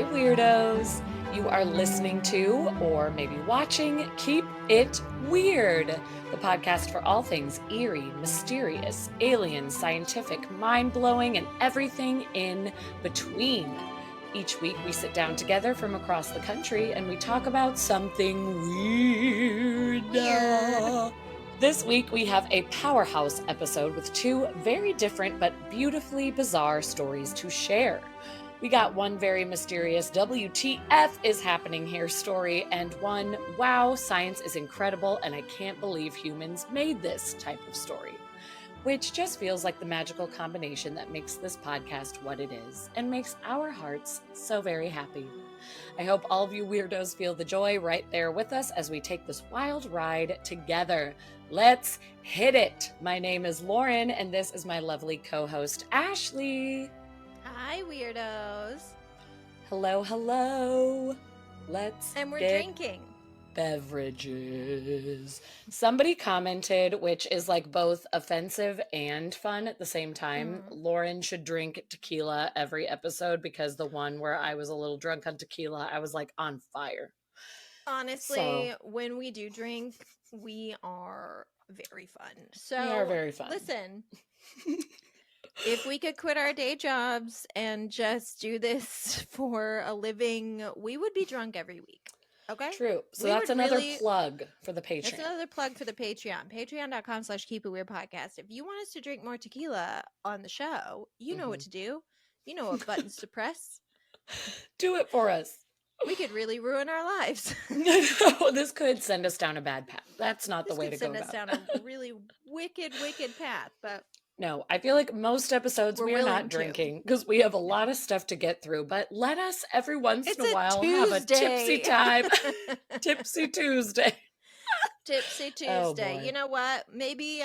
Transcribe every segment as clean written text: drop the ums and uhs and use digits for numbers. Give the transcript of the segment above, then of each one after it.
Hi, weirdos. You are listening to, or maybe watching, Keep It Weird, the podcast for all things eerie, mysterious, alien, scientific, mind-blowing, and everything in between. Each week, we sit down together from across the country and we talk about something weird. This week, we have a powerhouse episode with two very different but beautifully bizarre stories to share. We got one very mysterious WTF is happening here story and one wow, science is incredible and I can't believe humans made this type of story, which just feels like the magical combination that makes this podcast what it is and makes our hearts so very happy. I hope all of you weirdos feel the joy right there with us as we take this wild ride together. Let's hit it. My name is Lauren and this is my lovely co-host Ashley. Hi, weirdos. Hello, hello. And we're get drinking beverages. Somebody commented, which is like both offensive and fun at the same time. Lauren should drink tequila every episode because the one where I was a little drunk on tequila, I was like on fire. Honestly, when we do drink, we are very fun. So we are very fun. Listen. If we could quit our day jobs and just do this for a living, we would be drunk every week. Okay? True. So that's another plug for the Patreon. That's another plug for the Patreon. Patreon.com/keepitweirdpodcast. If you want us to drink more tequila on the show, you know what to do. You know what buttons to press. Do it for us. We could really ruin our lives. This could send us down a bad path. That's not the way to go about it. This could send us down a really wicked path, but... No, I feel like most episodes we are not drinking because we have a lot of stuff to get through, but let us every once in a while have a tipsy time. Tipsy Tuesday. Tipsy Tuesday. You know what? Maybe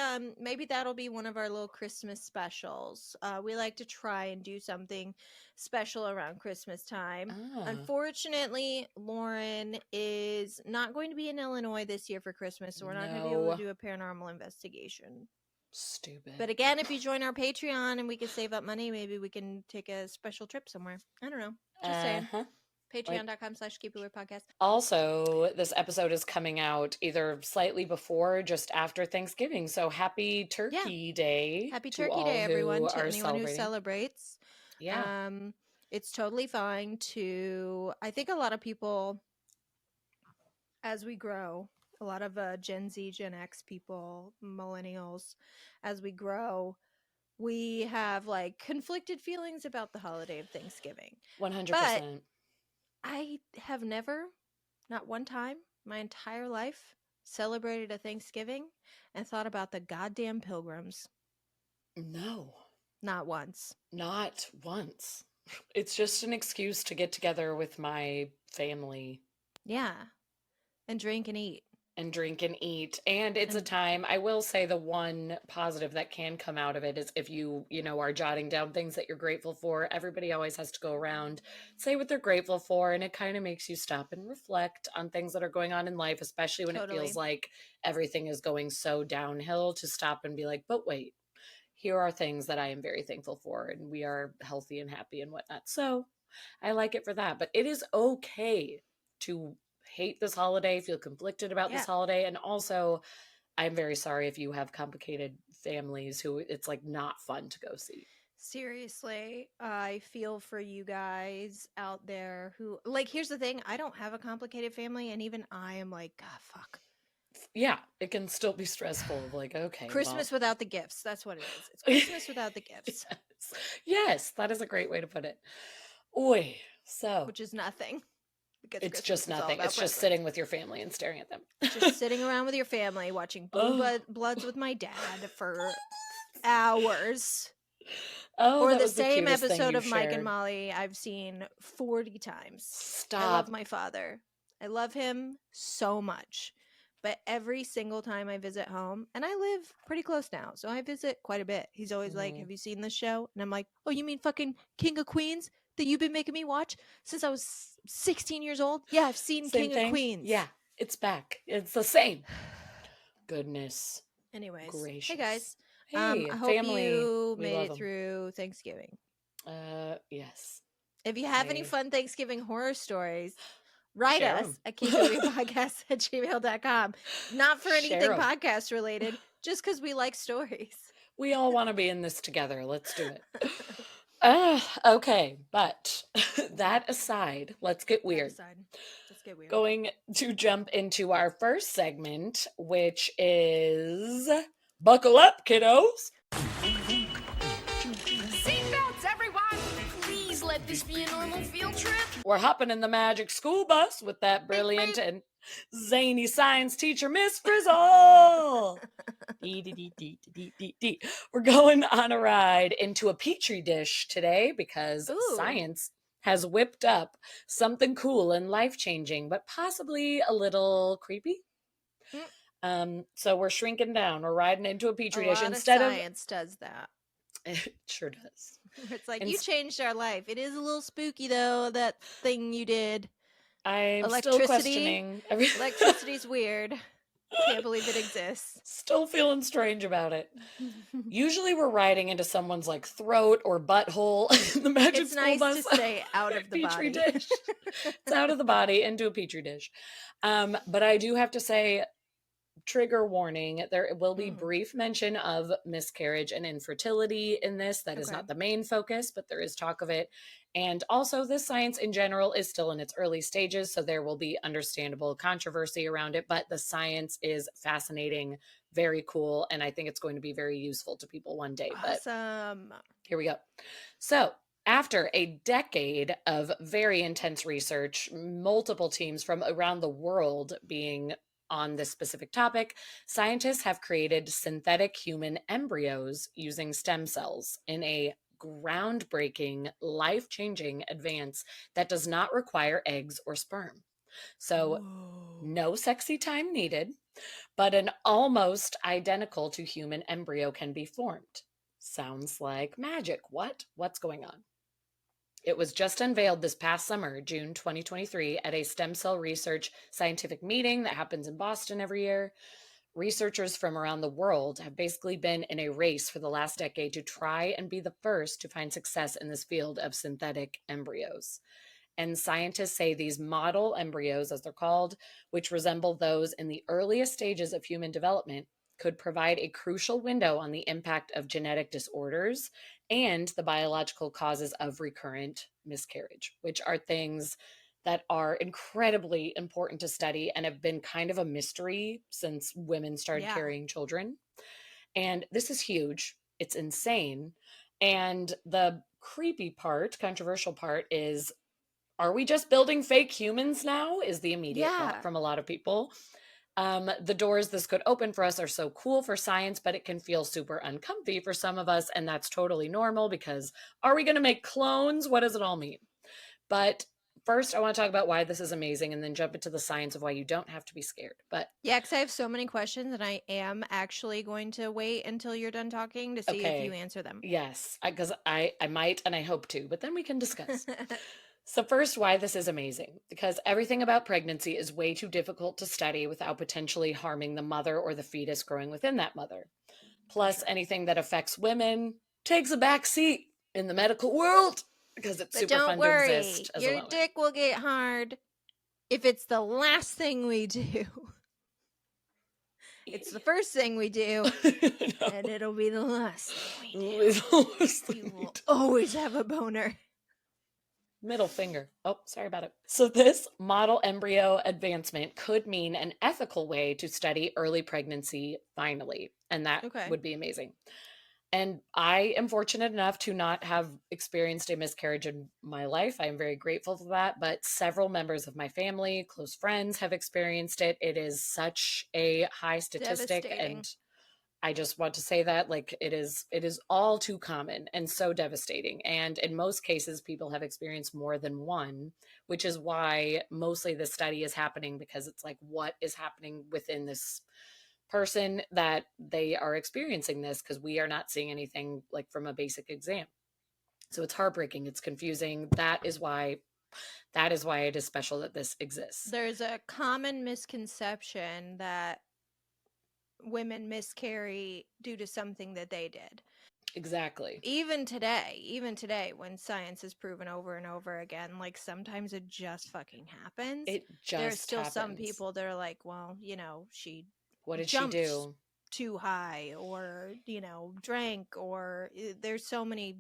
that'll be one of our little Christmas specials. We like to try and do something special around Christmas time. Unfortunately, Lauren is not going to be in Illinois this year for Christmas, so we're not going to be able to do a paranormal investigation. Stupid. But again, if you join our Patreon and we can save up money, maybe we can take a special trip somewhere. I don't know. Just saying. Patreon.com/keepitweirdpodcast. Also, this episode is coming out either slightly before or just after Thanksgiving. So happy Turkey Day. Happy Turkey Day, everyone, to anyone who celebrates. Yeah. It's totally fine to... I think a lot of people, as we grow... A lot of Gen Z, Gen X people, millennials, as we grow, we have like conflicted feelings about the holiday of Thanksgiving. 100%. But I have never, not one time, my entire life, celebrated a Thanksgiving and thought about the goddamn pilgrims. No. Not once. Not once. It's just an excuse to get together with my family. Yeah. And drink and eat. And drink and eat. And it's a time, I will say the one positive that can come out of it is if you are jotting down things that you're grateful for, everybody always has to go around, say what they're grateful for, and it kind of makes you stop and reflect on things that are going on in life, especially when it feels like everything is going so downhill, to stop and be like, but wait, here are things that I am very thankful for, and we are healthy and happy and whatnot. So I like it for that. But it is okay to hate this holiday, feel conflicted about this holiday, and also I'm very sorry if you have complicated families who it's like not fun to go see. Seriously, I feel for you guys out there who, like, here's the thing, I don't have a complicated family, and even I am like, God, fuck. Yeah, it can still be stressful. Like, okay, Christmas without the gifts. That's what it is. It's Christmas without the gifts. Yes, that is a great way to put it. Oy, so. Which is nothing. Because it's just nothing. It's just sitting with your family and staring at them. Just sitting around with your family, watching Bloods with my dad for hours. Or the same episode of Mike and Molly I've seen 40 times. Stop. I love my father. I love him so much. But every single time I visit home, and I live pretty close now, so I visit quite a bit. He's always like, have you seen this show? And I'm like, oh, you mean fucking King of Queens that you've been making me watch since I was 16 years old? Yeah, I've seen King of Queens. Yeah, it's back. It's the same. Goodness. Anyways. Gracious. Hey, guys. Hey, I hope you made it through Thanksgiving. Yes. If you have any fun Thanksgiving horror stories, write us at keepitweirpodcast@gmail.com. Not for anything podcast related, just because we like stories. We all want to be in this together. Let's do it. Okay, but that aside, let's get weird. Going to jump into our first segment, which is Buckle Up, Kiddos. Seatbelts, everyone! Please let this be a normal field trip. We're hopping in the magic school bus with that brilliant and zany science teacher, Miss Frizzle. We're going on a ride into a petri dish today because science has whipped up something cool and life-changing, but possibly a little creepy. So we're shrinking down. We're riding into a petri dish instead of science does that. It sure does. It's like, you changed our life. It is a little spooky, though, that thing you did. I'm still questioning. Electricity's weird. Can't believe it exists. Still feeling strange about it. Usually we're riding into someone's like throat or butthole in the magic school bus. It's nice to stay out of the petri body. Dish. It's out of the body into a petri dish. But I do have to say, trigger warning, there will be brief mention of miscarriage and infertility in this. That is not the main focus, but there is talk of it. And also, this science in general is still in its early stages, so there will be understandable controversy around it, but the science is fascinating, very cool, and I think it's going to be very useful to people one day. Awesome. But here we go. So, after a decade of very intense research, multiple teams from around the world being on this specific topic, scientists have created synthetic human embryos using stem cells in a groundbreaking, life-changing advance that does not require eggs or sperm. So, no sexy time needed, but an almost identical to human embryo can be formed. Sounds like magic. What's going on? It was just unveiled this past summer, June 2023, at a stem cell research scientific meeting that happens in Boston every year. Researchers from around the world have basically been in a race for the last decade to try and be the first to find success in this field of synthetic embryos. And scientists say these model embryos, as they're called, which resemble those in the earliest stages of human development, could provide a crucial window on the impact of genetic disorders and the biological causes of recurrent miscarriage, which are things that are incredibly important to study and have been kind of a mystery since women started carrying children. And this is huge. It's insane. And the creepy part, controversial part is, are we just building fake humans now? Is the immediate thought from a lot of people. The doors this could open for us are so cool for science, but it can feel super uncomfy for some of us. And that's totally normal because are we going to make clones? What does it all mean? But first, I want to talk about why this is amazing and then jump into the science of why you don't have to be scared. But because I have so many questions and I am actually going to wait until you're done talking to see if you answer them. Yes, because I might and I hope to, but then we can discuss. So first, why this is amazing, because everything about pregnancy is way too difficult to study without potentially harming the mother or the fetus growing within that mother. Plus, anything that affects women takes a back seat in the medical world because it's super fun to exist as a woman. Your dick will get hard if it's the last thing we do. It's the first thing we do, and it'll be the last thing we do. You will always have a boner. Middle finger. Oh, sorry about it. So this model embryo advancement could mean an ethical way to study early pregnancy finally, and that would be amazing. And I am fortunate enough to not have experienced a miscarriage in my life. I am very grateful for that, but several members of my family, close friends have experienced it. It is such a high statistic, and I just want to say that it is all too common and so devastating. And in most cases, people have experienced more than one, which is why mostly this study is happening, because it's like, what is happening within this person that they are experiencing this, because we are not seeing anything like from a basic exam. So it's heartbreaking. It's confusing. That is why it is special that this exists. There's a common misconception that women miscarry due to something that they did. Exactly. Even today, when science is proven over and over again, like sometimes it just fucking happens. It There's just still some happens. people that are like, well, you know, she What did she jumped do? too high, or, you know, drank, or there's so many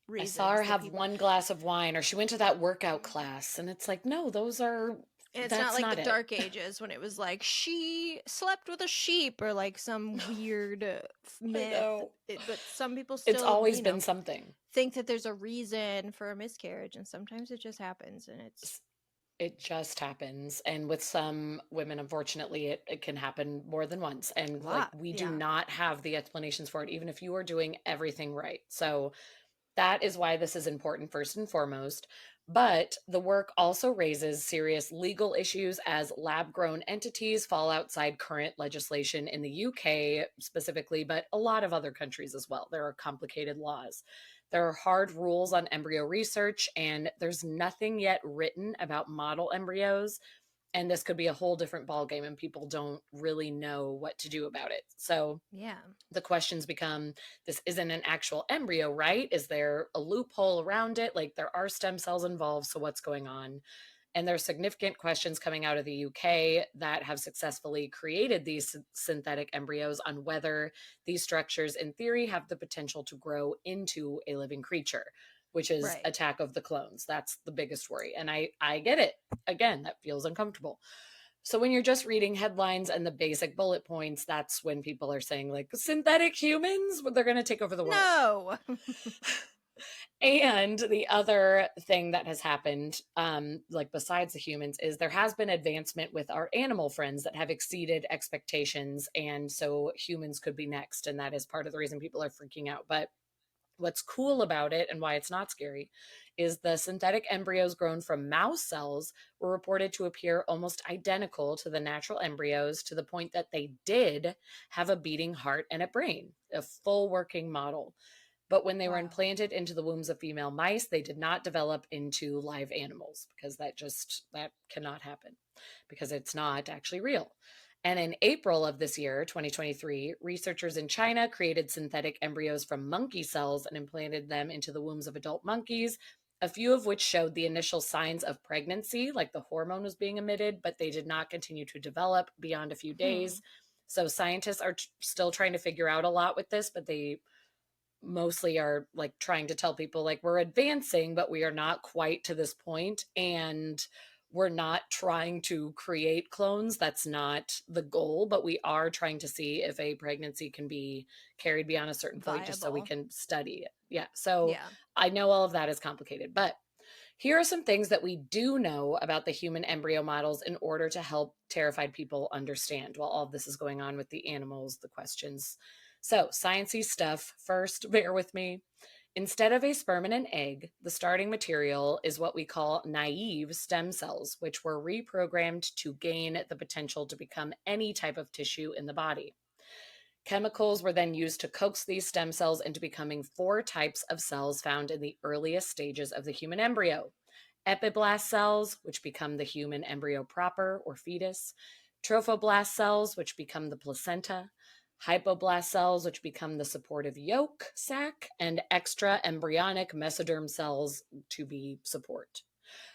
I saw her reasons that have people. one glass of wine, or she went to that workout class. And it's like, no, And it's not that's like the not it. Dark Ages when it was like she slept with a sheep or like some weird myth. know. But some people It's still, always you been know, something. think that there's a reason for a miscarriage, and sometimes it just happens, and It just happens. And with some women, unfortunately, it can happen more than once. And a like, lot. we do Yeah. not have the explanations for it, even if you are doing everything right. So that is why this is important, first and foremost. But the work also raises serious legal issues as lab grown entities fall outside current legislation in the UK specifically, but a lot of other countries as well. There are complicated laws. There are hard rules on embryo research, and there's nothing yet written about model embryos. And this could be a whole different ballgame, and people don't really know what to do about it. So, Yeah. the questions become, this isn't an actual embryo, right? Is there a loophole around it? Like, there are stem cells involved, so what's going on? And there's significant questions coming out of the UK that have successfully created these synthetic embryos on whether these structures, in theory, have the potential to grow into a living creature, which is Right. attack of the clones. That's the biggest worry. And I get it. Again, that feels uncomfortable. So when you're just reading headlines and the basic bullet points, that's when people are saying, like, synthetic humans, they're going to take over the world. No. And the other thing that has happened, like besides the humans, is there has been advancement with our animal friends that have exceeded expectations. And so humans could be next. And that is part of the reason people are freaking out. But what's cool about it and why it's not scary is the synthetic embryos grown from mouse cells were reported to appear almost identical to the natural embryos, to the point that they did have a beating heart and a brain, a full working model. But when they were implanted into the wombs of female mice, they did not develop into live animals, because that cannot happen, because it's not actually real. And in April of this year, 2023, researchers in China created synthetic embryos from monkey cells and implanted them into the wombs of adult monkeys, a few of which showed the initial signs of pregnancy, like the hormone was being emitted, but they did not continue to develop beyond a few days. So scientists are still trying to figure out a lot with this, but they mostly are like trying to tell people, like, we're advancing, but we are not quite to this point, and we're not trying to create clones. That's not the goal, but we are trying to see if a pregnancy can be carried beyond a certain point, just so we can study it. Yeah. So I know all of that is complicated, but here are some things that we do know about the human embryo models in order to help terrified people understand while all of this is going on with the animals, the questions. So, sciencey stuff first, bear with me. Instead of a sperm and an egg, the starting material is what we call naive stem cells, which were reprogrammed to gain the potential to become any type of tissue in the body. Chemicals were then used to coax these stem cells into becoming 4 types of cells found in the earliest stages of the human embryo: epiblast cells, which become the human embryo proper or fetus; trophoblast cells, which become the placenta; hypoblast cells, which become the supportive yolk sac; and extra embryonic mesoderm cells to be support.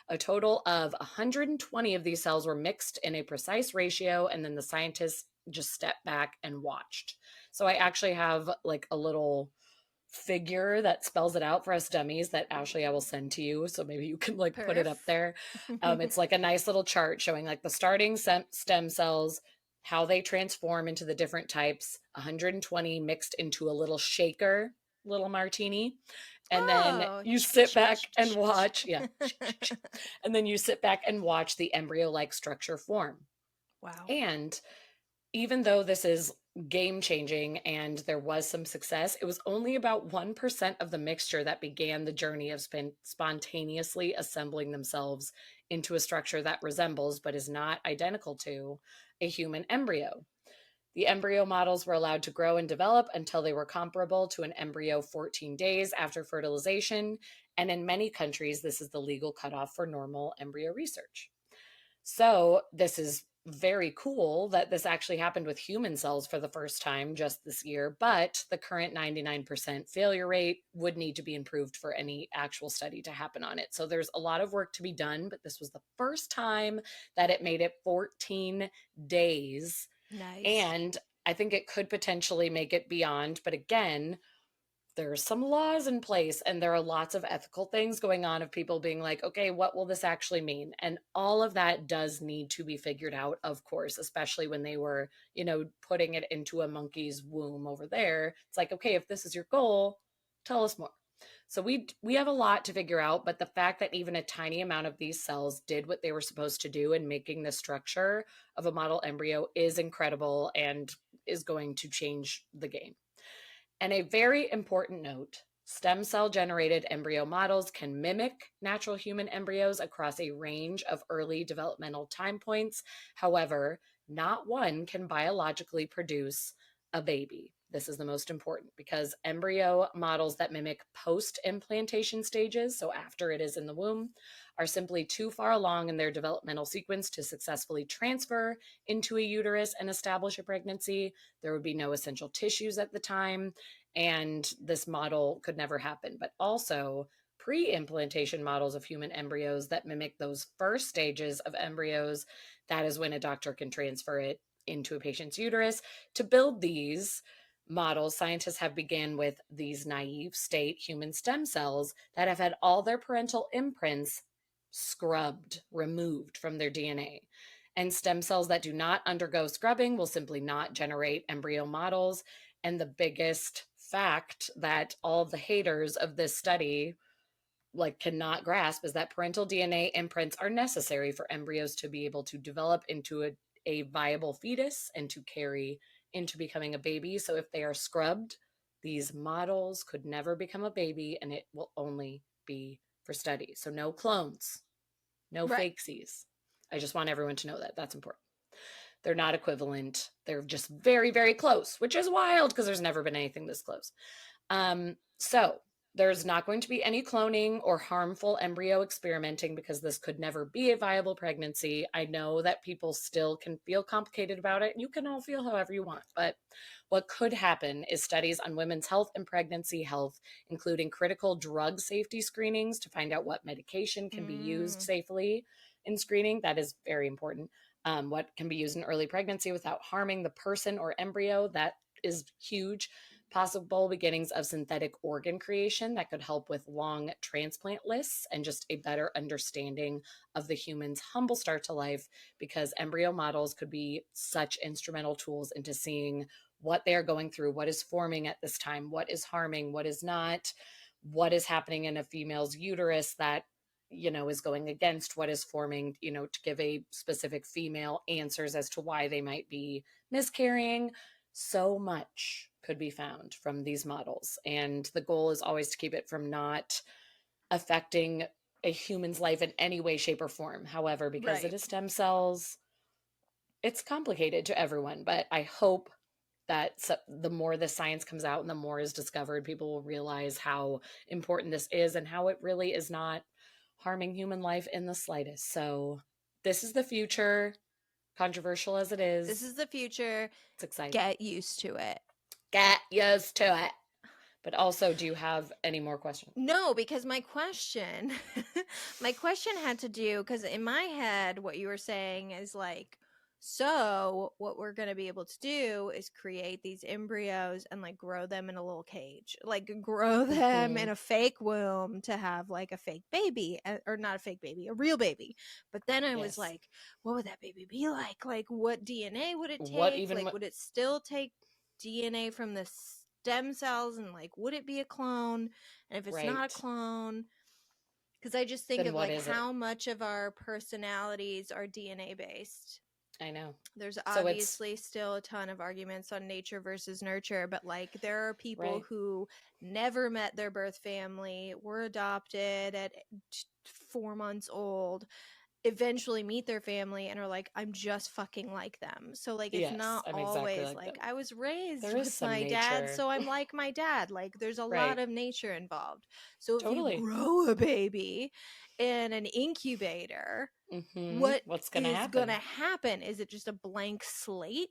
A total of 120 of these cells were mixed in a precise ratio, and then the scientists just stepped back and watched. So I actually have like a little figure that spells it out for us dummies that Ashley, I will send to you, so maybe you can like put it up there. It's like a nice little chart showing like the starting stem cells, how they transform into the different types, 120 mixed into a little shaker, little martini. And then you sit back and watch. Yeah. And then you sit back and watch the embryo-like structure form. Wow. And even though this is game changing and there was some success, it was only about 1% of the mixture that began the journey of spontaneously assembling themselves into a structure that resembles, but is not identical to, a human embryo. The embryo models were allowed to grow and develop until they were comparable to an embryo 14 days after fertilization. And in many countries, this is the legal cutoff for normal embryo research. So this is very cool that this actually happened with human cells for the first time just this year, but the current 99% failure rate would need to be improved for any actual study to happen on it. So there's a lot of work to be done, but this was the first time that it made it 14 days. Nice. And I think it could potentially make it beyond, but again, there are some laws in place and there are lots of ethical things going on of people being like, okay, what will this actually mean? And all of that does need to be figured out, of course, especially when they were, putting it into a monkey's womb over there. It's like, okay, if this is your goal, tell us more. So we have a lot to figure out, but the fact that even a tiny amount of these cells did what they were supposed to do in making the structure of a model embryo is incredible and is going to change the game. And a very important note, stem cell generated embryo models can mimic natural human embryos across a range of early developmental time points. However, not one can biologically produce a baby. This is the most important because embryo models that mimic post-implantation stages, so after it is in the womb, are simply too far along in their developmental sequence to successfully transfer into a uterus and establish a pregnancy. There would be no essential tissues at the time, and this model could never happen. But also, pre-implantation models of human embryos that mimic those first stages of embryos, that is when a doctor can transfer it into a patient's uterus. To build these models, scientists have begun with these naive state human stem cells that have had all their parental imprints scrubbed, removed from their DNA. And stem cells that do not undergo scrubbing will simply not generate embryo models. And the biggest fact that all of the haters of this study cannot grasp is that parental DNA imprints are necessary for embryos to be able to develop into a viable fetus and to carry into becoming a baby. So if they are scrubbed, these models could never become a baby, and it will only be for study. So no clones, no fakesies. I just want everyone to know that. That's important. They're not equivalent. They're just very, very close, which is wild because there's never been anything this close. So there's not going to be any cloning or harmful embryo experimenting because this could never be a viable pregnancy. I know that people still can feel complicated about it. You can all feel however you want, but what could happen is studies on women's health and pregnancy health, including critical drug safety screenings to find out what medication can be used safely in screening. That is very important. What can be used in early pregnancy without harming the person or embryo. That is huge. Possible beginnings of synthetic organ creation that could help with long transplant lists and just a better understanding of the human's humble start to life, because embryo models could be such instrumental tools into seeing what they are going through, what is forming at this time, what is harming, what is not, what is happening in a female's uterus that is going against what is forming, to give a specific female answers as to why they might be miscarrying. So much could be found from these models. And the goal is always to keep it from not affecting a human's life in any way, shape, or form. However, because it is stem cells, it's complicated to everyone. But I hope that the more the science comes out and the more is discovered, people will realize how important this is and how it really is not harming human life in the slightest. So this is the future, controversial as it is. This is the future. It's exciting. Get used to it. Get used to it. But also, do you have any more questions? No, because my question had to do, because in my head, what you were saying is like, so what we're going to be able to do is create these embryos and grow them in a little cage, grow them in a fake womb to have a fake baby, or not a fake baby, a real baby. But then I was like, what would that baby be like? What DNA would it take? Would it still take DNA from the stem cells, and would it be a clone? And if it's not a clone, because I just think then of how much of our personalities are DNA based. I know. There's obviously still a ton of arguments on nature versus nurture, but there are people who never met their birth family, were adopted at 4 months old, eventually meet their family and are like, I'm just fucking like them. So it's not always exactly I was raised with my dad, so I'm like my dad. There's a lot of nature involved. So if you grow a baby, in an incubator, what's going to happen? Is it just a blank slate?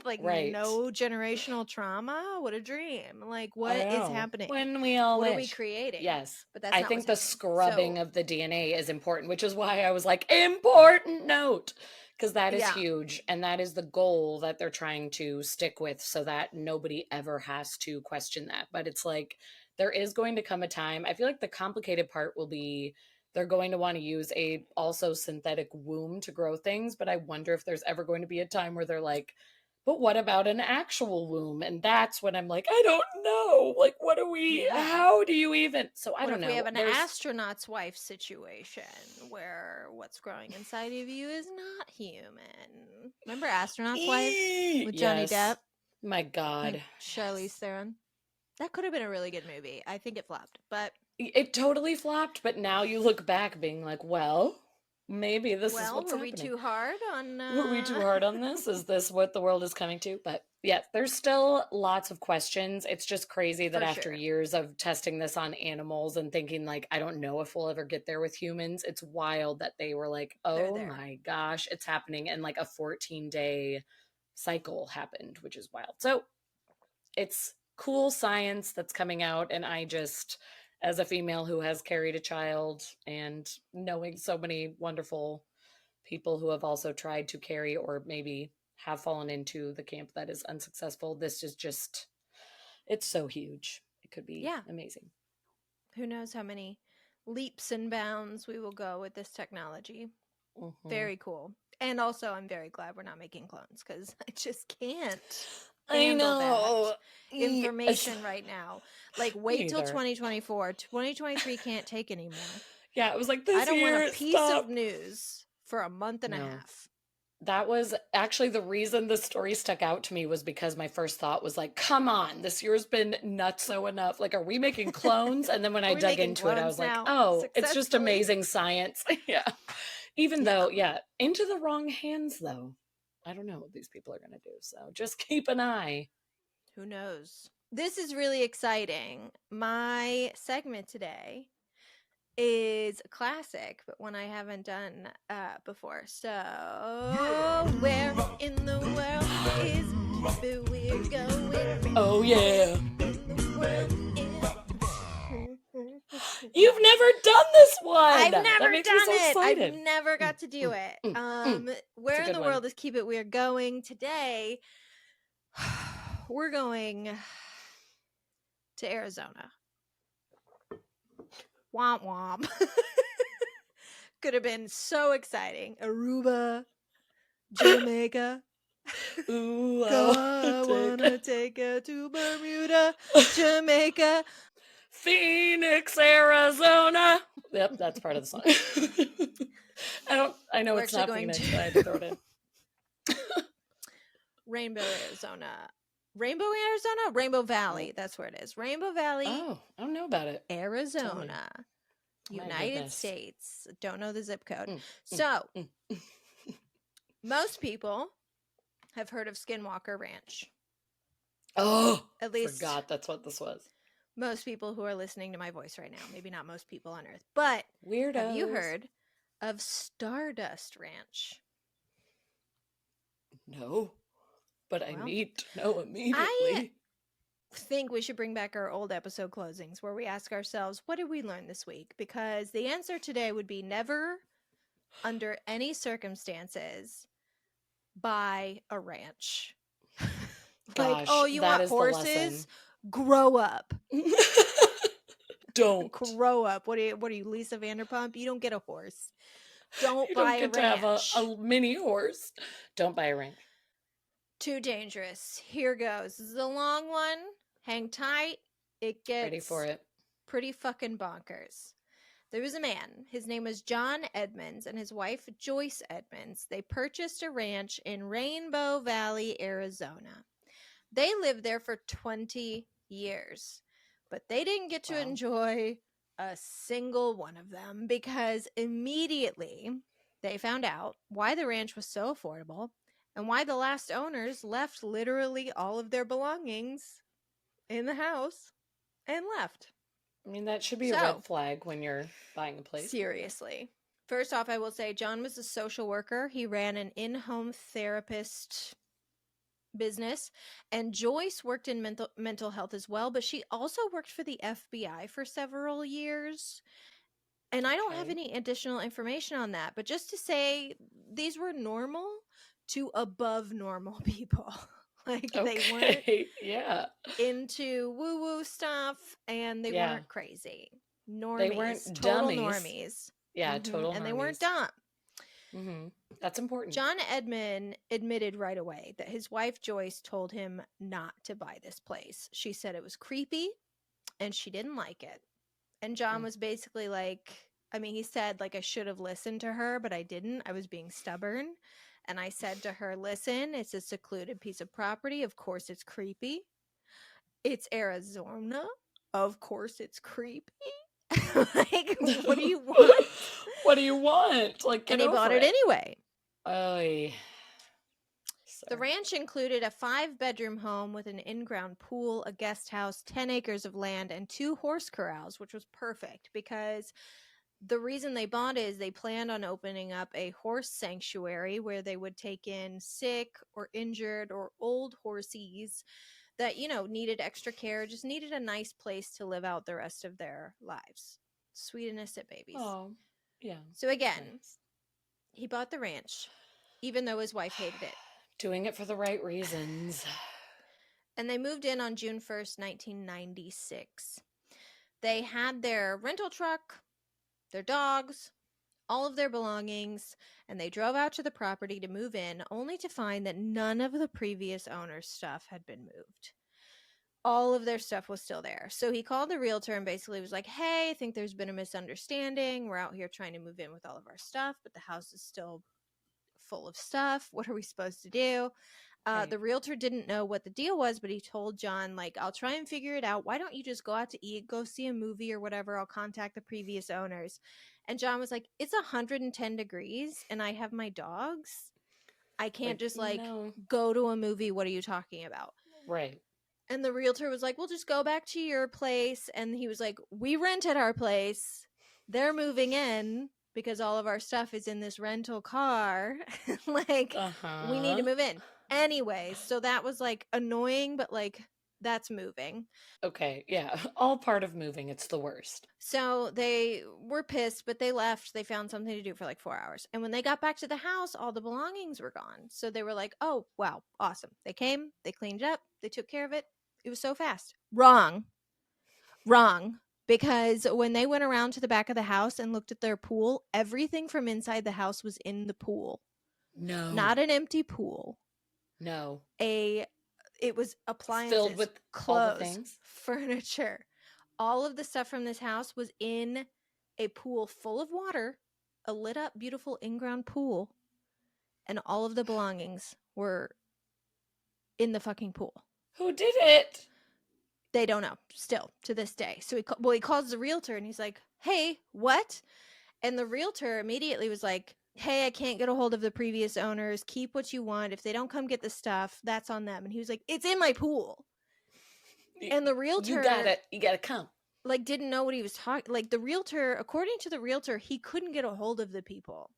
Like right. no generational trauma? What a dream. Like what is happening? When we all what wish. are we creating? Yes. But that's I not think the what's happening. scrubbing of the DNA is important, which is why I was like, important note. Because that is huge. And that is the goal that they're trying to stick with so that nobody ever has to question that. But it's like, there is going to come a time. I feel like the complicated part will be they're going to want to use a also synthetic womb to grow things. But I wonder if there's ever going to be a time where they're like, but what about an actual womb? And that's when I'm like, I don't know. Like, what do we, how do you even, so I don't know. We have an astronaut's wife situation where what's growing inside of you is not human. Remember Astronaut's Wife with Johnny Depp? My God. Charlize Theron. That could have been a really good movie. I think it flopped, but. It totally flopped, but now you look back being like, well, maybe this is what's happening. Were we too hard on... Were we too hard on this? Is this what the world is coming to? But yeah, there's still lots of questions. It's just crazy that after years of testing this on animals and thinking like, I don't know if we'll ever get there with humans. It's wild that they were like, oh my gosh, it's happening. And like a 14-day cycle happened, which is wild. So it's cool science that's coming out. And I just... as a female who has carried a child and knowing so many wonderful people who have also tried to carry or maybe have fallen into the camp that is unsuccessful, this is just, it's so huge. It could be amazing. Who knows how many leaps and bounds we will go with this technology. Very cool. And also, I'm very glad we're not making clones because I just can't. I know that information right now. Like, wait till 2024. 2023 can't take anymore. Yeah, it was like this. I don't want a piece of news for a month and a half. That was actually the reason the story stuck out to me, was because my first thought was like, come on, this year's been nutso enough. Like, are we making clones? And then when I dug into it, I was like, oh, it's just amazing science. Yeah. Even though, into the wrong hands, though. I don't know what these people are going to do. So just keep an eye. Who knows? This is really exciting. My segment today is a classic, but one I haven't done before. So, where in the world is Keep It Weird going? Oh, yeah. You've never done this one. I've never done it. I've never got to do it. Where in the world is Keep It Weird going? Today, we're going to Arizona. Womp womp. Could have been so exciting. Aruba, Jamaica. Ooh, I wanna take her to Bermuda, Jamaica. Phoenix, Arizona. Yep, that's part of the song. I know it's not Phoenix, but I had to throw it in. Rainbow, Arizona. Rainbow Valley. That's where it is. Rainbow Valley. Oh, I don't know about it. Arizona. United States. Don't know the zip code. So, most people have heard of Skinwalker Ranch. Oh, at least forgot that's what this was. Most people who are listening to my voice right now. Maybe not most people on Earth, but weirdos. Have you heard of Stardust Ranch? No, but I need to know immediately. I think we should bring back our old episode closings where we ask ourselves, what did we learn this week? Because the answer today would be never, under any circumstances, buy a ranch. Gosh, oh, you want horses? Grow up. Don't grow up. What are you, Lisa Vanderpump? You don't get a horse. Don't you buy don't get a ranch. To have a mini horse. Don't buy a ranch. Too dangerous. Here goes. This is a long one. Hang tight. It gets ready for it. Pretty fucking bonkers. There was a man. His name was John Edmonds and his wife Joyce Edmonds. They purchased a ranch in Rainbow Valley, Arizona. They lived there for 20 years, but they didn't get to enjoy a single one of them because immediately they found out why the ranch was so affordable and why the last owners left literally all of their belongings in the house and left. I mean, that should be a red flag when you're buying a place. Seriously. First off, I will say John was a social worker. He ran an in-home therapist business, and Joyce worked in mental health as well, but she also worked for the FBI for several years. And I don't have any additional information on that, but just to say these were normal to above normal people. Like they weren't into woo-woo stuff, and they weren't crazy. Normies. They weren't total dummies. Normies. Yeah, total and normies. they weren't dumb. Mm-hmm. That's important. John Edmond admitted right away that his wife Joyce told him not to buy this place. She said it was creepy and she didn't like it. And John was basically like, I mean, he said, like, I should have listened to her, but I didn't. I was being stubborn. And I said to her, listen, it's a secluded piece of property. Of course it's creepy. It's Arizona. Of course it's creepy. Like, what do you want? What do you want? Like, and he bought it anyway. Oh, the ranch included a 5-bedroom home with an in-ground pool, a guest house, 10 acres of land, and 2 horse corrals, which was perfect because the reason they bought it is they planned on opening up a horse sanctuary where they would take in sick or injured or old horsies that, you know, needed extra care, just needed a nice place to live out the rest of their lives. Sweet innocent babies. Oh, yeah. So again, he bought the ranch, even though his wife hated it. Doing it for the right reasons. And they moved in on June 1st, 1996. They had their rental truck, their dogs, all of their belongings, and they drove out to the property to move in, only to find that none of the previous owner's stuff had been moved. All of their stuff was still there. So he called the realtor and basically was like, hey, I think there's been a misunderstanding. We're out here trying to move in with all of our stuff, but the house is still full of stuff. What are we supposed to do? The realtor didn't know what the deal was, but he told John, like, I'll try and figure it out. Why don't you just go out to eat, go see a movie or whatever? I'll contact the previous owners. And John was like, it's 110 degrees and I have my dogs. I can't just go to a movie. What are you talking about? Right. And the realtor was like, well, just go back to your place. And he was like, we rented our place. They're moving in because all of our stuff is in this rental car. Like, we need to move in. Anyways, so that was like annoying, but like that's moving. Okay, yeah. All part of moving. It's the worst. So they were pissed, but they left. They found something to do for like 4 hours. And when they got back to the house, all the belongings were gone. So they were like, oh, wow, awesome. They came, they cleaned up, they took care of it. It was so fast. Wrong. Because when they went around to the back of the house and looked at their pool, everything from inside the house was in the pool. No. Not an empty pool. No. It was appliances, filled with clothes, all the things. Furniture. All of the stuff from this house was in a pool full of water, a lit up, beautiful in-ground pool, and all of the belongings were in the fucking pool. Who did it? They don't know still to this day. So he calls the realtor and he's like, hey, what? And the realtor immediately was like, hey, I can't get a hold of the previous owners. Keep what you want. If they don't come get the stuff, that's on them. And he was like, it's in my pool. And the realtor, you gotta come. Like, didn't know what he was talking. Like, the realtor, according to the realtor, he couldn't get a hold of the people.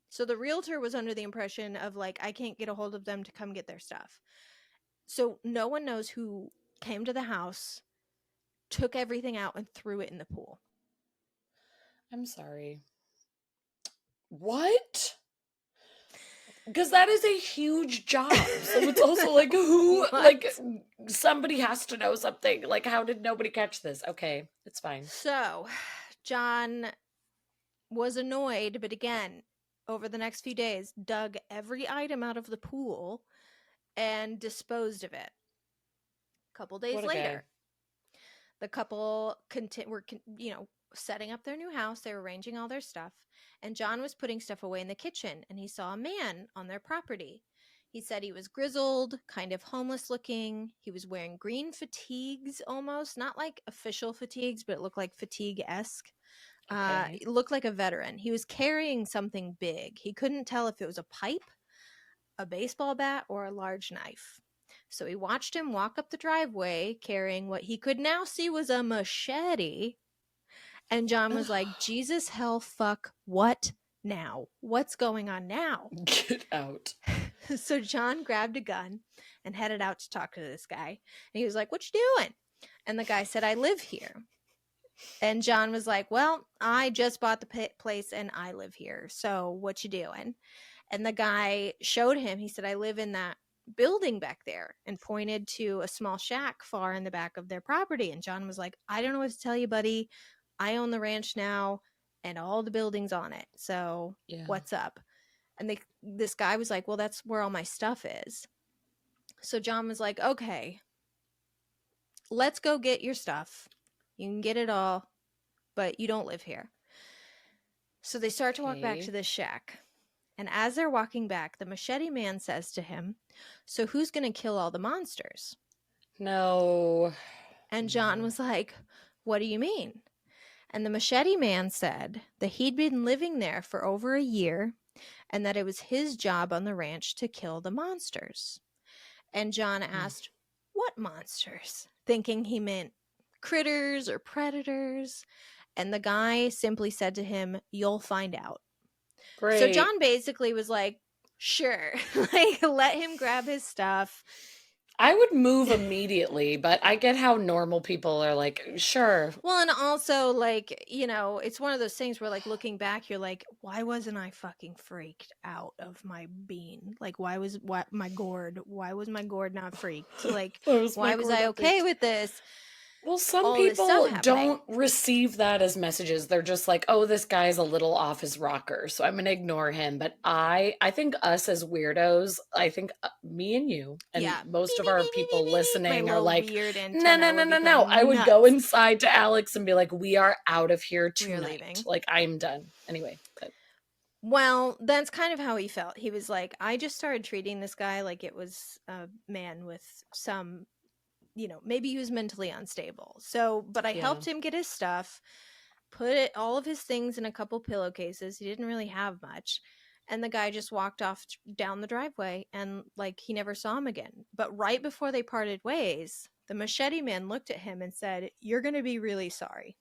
So the realtor was under the impression of like, I can't get a hold of them to come get their stuff. So no one knows who came to the house, took everything out and threw it in the pool. I'm sorry. What? Because that is a huge job. So it's also like, who, like, somebody has to know something. Like, how did nobody catch this? Okay, it's fine. So John was annoyed, but again, over the next few days, dug every item out of the pool and disposed of it. A couple days later, the couple were setting up their new house. They were arranging all their stuff, and John was putting stuff away in the kitchen, and he saw a man on their property. He said he was grizzled, kind of homeless looking. He was wearing green fatigues almost, not like official fatigues, but it looked like fatigue-esque. It looked like a veteran. He was carrying something big. He couldn't tell if it was a pipe, a baseball bat, or a large knife. So he watched him walk up the driveway carrying what he could now see was a machete. And John was like, Jesus, hell, fuck, what now? What's going on now? Get out. So John grabbed a gun and headed out to talk to this guy. And he was like, what you doing? And the guy said, I live here. And John was like, well, I just bought the place and I live here. So what you doing? And the guy showed him, he said, I live in that building back there, and pointed to a small shack far in the back of their property. And John was like, I don't know what to tell you, buddy. I own the ranch now and all the buildings on it. So what's up? And this guy was like, well, that's where all my stuff is. So John was like, okay, let's go get your stuff. You can get it all, but you don't live here. So they start to walk back to this shack. And as they're walking back, the machete man says to him, so who's going to kill all the monsters? No. And John was like, what do you mean? And the machete man said that he'd been living there for over a year and that it was his job on the ranch to kill the monsters. And John asked, what monsters? Thinking he meant critters or predators. And the guy simply said to him, you'll find out. Great. So John basically was like, sure, like let him grab his stuff. I would move immediately, but I get how normal people are like, sure. Well, and also like, you know, it's one of those things where like looking back, you're like, why wasn't I fucking freaked out of my bean? Like, why was my gourd not freaked? Like, why was I okay with this? Well, some people don't receive that as messages. They're just like, oh, this guy's a little off his rocker, so I'm going to ignore him. But I think us as weirdos, I think me and you and most of our people listening are like, no. I would go inside to Alex and be like, we are out of here tonight. Like, I'm done. Anyway. Well, that's kind of how he felt. He was like, I just started treating this guy like it was a man with some... you know, maybe he was mentally unstable. So, but I helped him get his stuff, put all of his things in a couple pillowcases. He didn't really have much. And the guy just walked off down the driveway and like he never saw him again. But right before they parted ways, the machete man looked at him and said, you're going to be really sorry.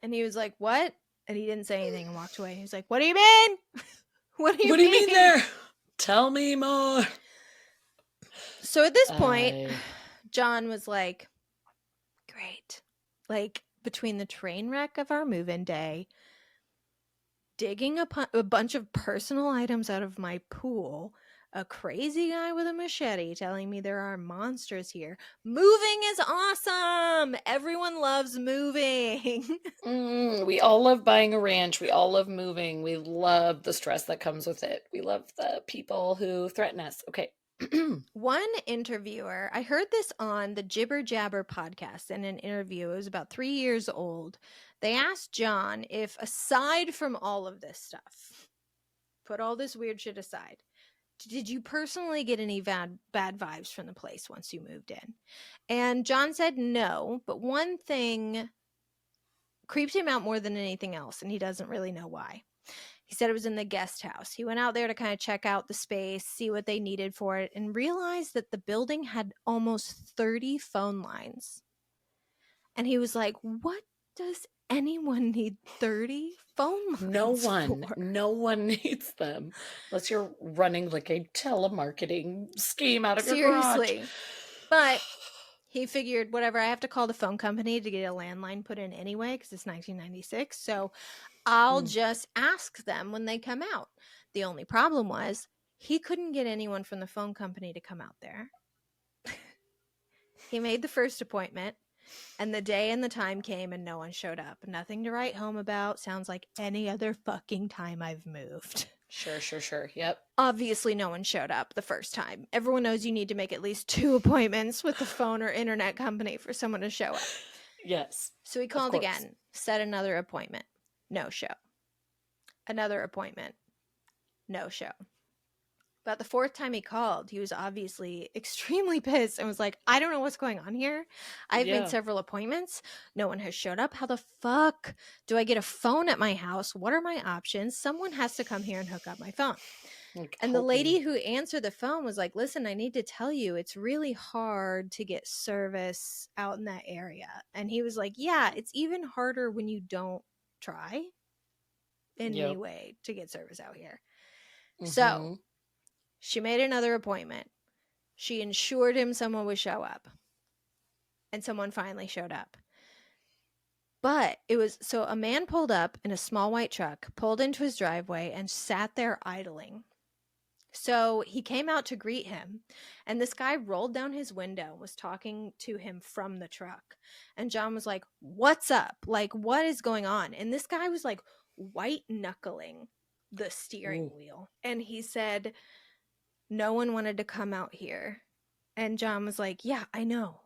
And he was like, what? And he didn't say anything and walked away. He was like, what do you mean? What do you mean there? Tell me more. So at this point, John was like, great. Like, between the train wreck of our move-in day, digging a bunch of personal items out of my pool, a crazy guy with a machete telling me there are monsters here. Moving is awesome! Everyone loves moving. We all love buying a ranch. We all love moving. We love the stress that comes with it. We love the people who threaten us. Okay. One interviewer, I heard this on the Jibber Jabber podcast in an interview. It was about 3 years old. They asked John if, aside from all of this stuff, put all this weird shit aside, did you personally get any bad vibes from the place once you moved in? And John said no, but one thing creeped him out more than anything else, and he doesn't really know why. He said it was in the guest house. He went out there to kind of check out the space, see what they needed for it, and realized that the building had almost 30 phone lines. And he was like, what does anyone need 30 phone lines for? No one needs them. Unless you're running like a telemarketing scheme out of your garage. But he figured, whatever, I have to call the phone company to get a landline put in anyway, because it's 1996. So I'll just ask them when they come out. The only problem was he couldn't get anyone from the phone company to come out there. He made the first appointment, and the day and the time came and no one showed up. Nothing to write home about. Sounds like any other fucking time I've moved. Sure. Yep. Obviously, no one showed up the first time. Everyone knows you need to make at least 2 appointments with the phone or internet company for someone to show up. Yes. So he called again, set another appointment. No show. Another appointment. No show. About the 4th time he called, he was obviously extremely pissed and was like, I don't know what's going on here. I've made several appointments. No one has showed up. How the fuck do I get a phone at my house? What are my options? Someone has to come here and hook up my phone. Like, And the help lady me. who answered the phone was like, listen, I need to tell you, it's really hard to get service out in that area. And he was like, yeah, it's even harder when you don't try in any way to get service out here. So she made another appointment. She ensured him someone would show up. And someone finally showed up. But it was, so a man pulled up in a small white truck, pulled into his driveway, and sat there idling. So he came out to greet him, and this guy rolled down his window and was talking to him from the truck. And John was like, what's up? Like, what is going on? And this guy was like white knuckling the steering wheel. And he said, no one wanted to come out here. And John was like, yeah, I know.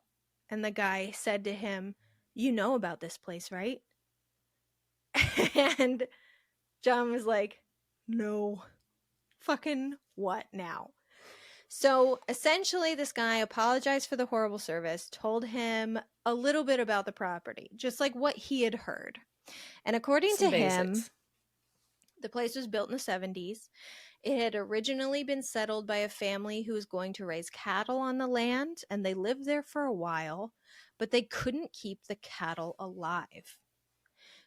And the guy said to him, you know about this place, right? And John was like, no. Fucking what now? So essentially, this guy apologized for the horrible service, told him a little bit about the property, just like what he had heard. And according to him, the place was built in the 70s. It had originally been settled by a family who was going to raise cattle on the land, and they lived there for a while, but they couldn't keep the cattle alive.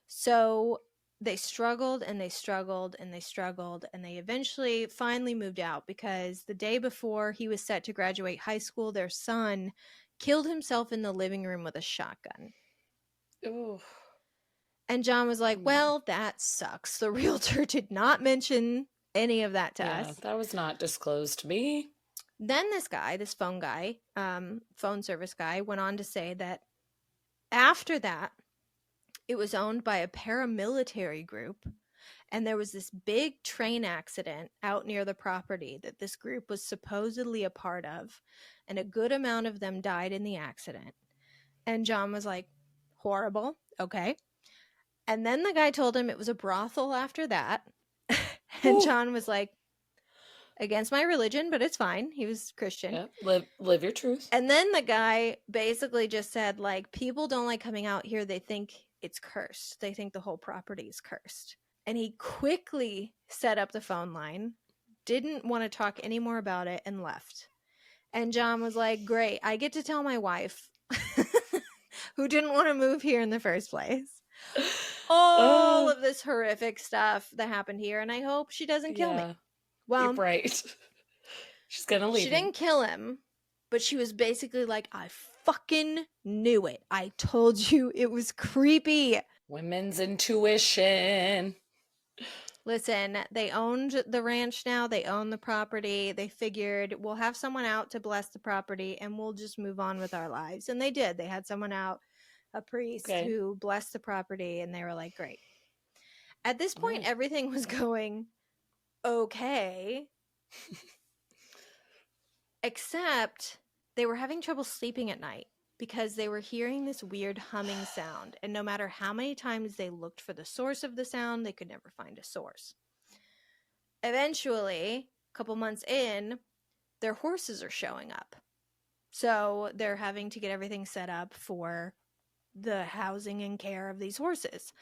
So they struggled and they struggled and they struggled, and they eventually finally moved out because the day before he was set to graduate high school, their son killed himself in the living room with a shotgun. Ooh. And John was like, well, that sucks. The realtor did not mention any of that to us. That was not disclosed to me. Then this guy, this phone guy, phone service guy, went on to say that after that, it was owned by a paramilitary group, and there was this big train accident out near the property that this group was supposedly a part of, and a good amount of them died in the accident. And John was like, horrible, okay. And then the guy told him it was a brothel after that. And John was like, against my religion, but it's fine. He was Christian. Yeah, live your truth. And then the guy basically just said, like, people don't like coming out here. They think it's cursed. They think the whole property is cursed. And he quickly set up the phone line, didn't want to talk any more about it, and left. And John was like, great, I get to tell my wife, who didn't want to move here in the first place, all of this horrific stuff that happened here, and I hope she doesn't kill me. Well, you're right. She's gonna leave. She didn't kill him, but she was basically like, I fucking knew it. I told you it was creepy. Women's intuition. Listen, they owned the ranch now. They own the property. They figured we'll have someone out to bless the property and we'll just move on with our lives. And they did. They had someone out, a priest who blessed the property, and they were like, great. At this point, everything was going okay. Except they were having trouble sleeping at night because they were hearing this weird humming sound. And no matter how many times they looked for the source of the sound, they could never find a source. Eventually, a couple months in, their horses are showing up. So they're having to get everything set up for the housing and care of these horses.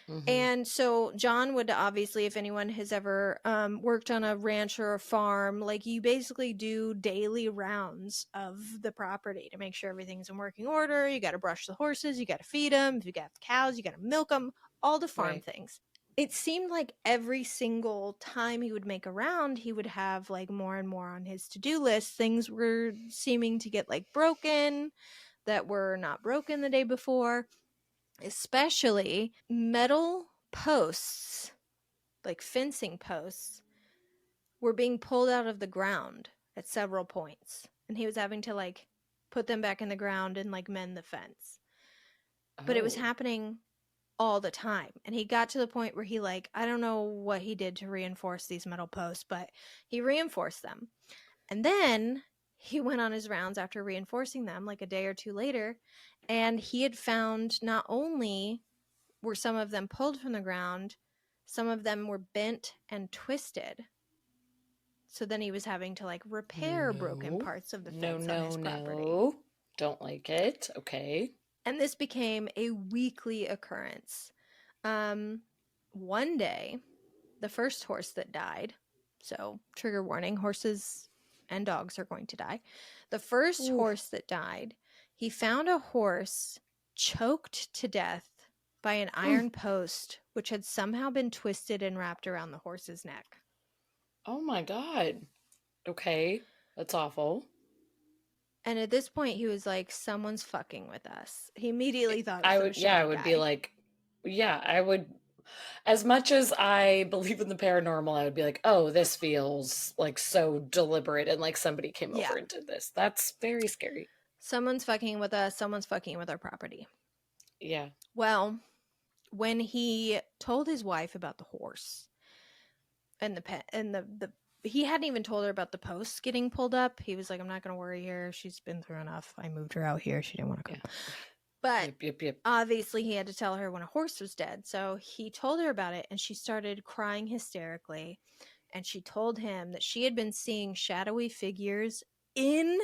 Mm-hmm. And so John would obviously, if anyone has ever worked on a ranch or a farm, like you basically do daily rounds of the property to make sure everything's in working order. You got to brush the horses, you got to feed them. If you got cows, you got to milk them, all the farm things. It seemed like every single time he would make a round, he would have like more and more on his to-do list. Things were seeming to get like broken that were not broken the day before. Especially metal posts, like fencing posts, were being pulled out of the ground at several points. And he was having to like put them back in the ground and like mend the fence. But it was happening all the time. And he got to the point where he like, I don't know what he did to reinforce these metal posts, but he reinforced them. And then he went on his rounds after reinforcing them like a day or two later, and he had found not only were some of them pulled from the ground, some of them were bent and twisted. So then he was having to like repair broken parts of the fence on his property. No, don't like it. Okay. And this became a weekly occurrence. One day, the first horse that died So, trigger warning, horses and dogs are going to die. The first horse that died, he found a horse choked to death by an iron post, which had somehow been twisted and wrapped around the horse's neck. Oh my God. Okay. That's awful. And at this point, he was like, someone's fucking with us. He immediately thought it was I would, yeah, I would be like, yeah, I would, as much as I believe in the paranormal, I would be like, oh, this feels like so deliberate and like somebody came over and did this. That's very scary. Someone's fucking with us. Someone's fucking with our property. Yeah. Well, when he told his wife about the horse and the pet and the he hadn't even told her about the posts getting pulled up. He was like, I'm not going to worry her. She's been through enough. I moved her out here. She didn't want to come. Yeah. But yep. Obviously he had to tell her when a horse was dead. So he told her about it and she started crying hysterically. And she told him that she had been seeing shadowy figures in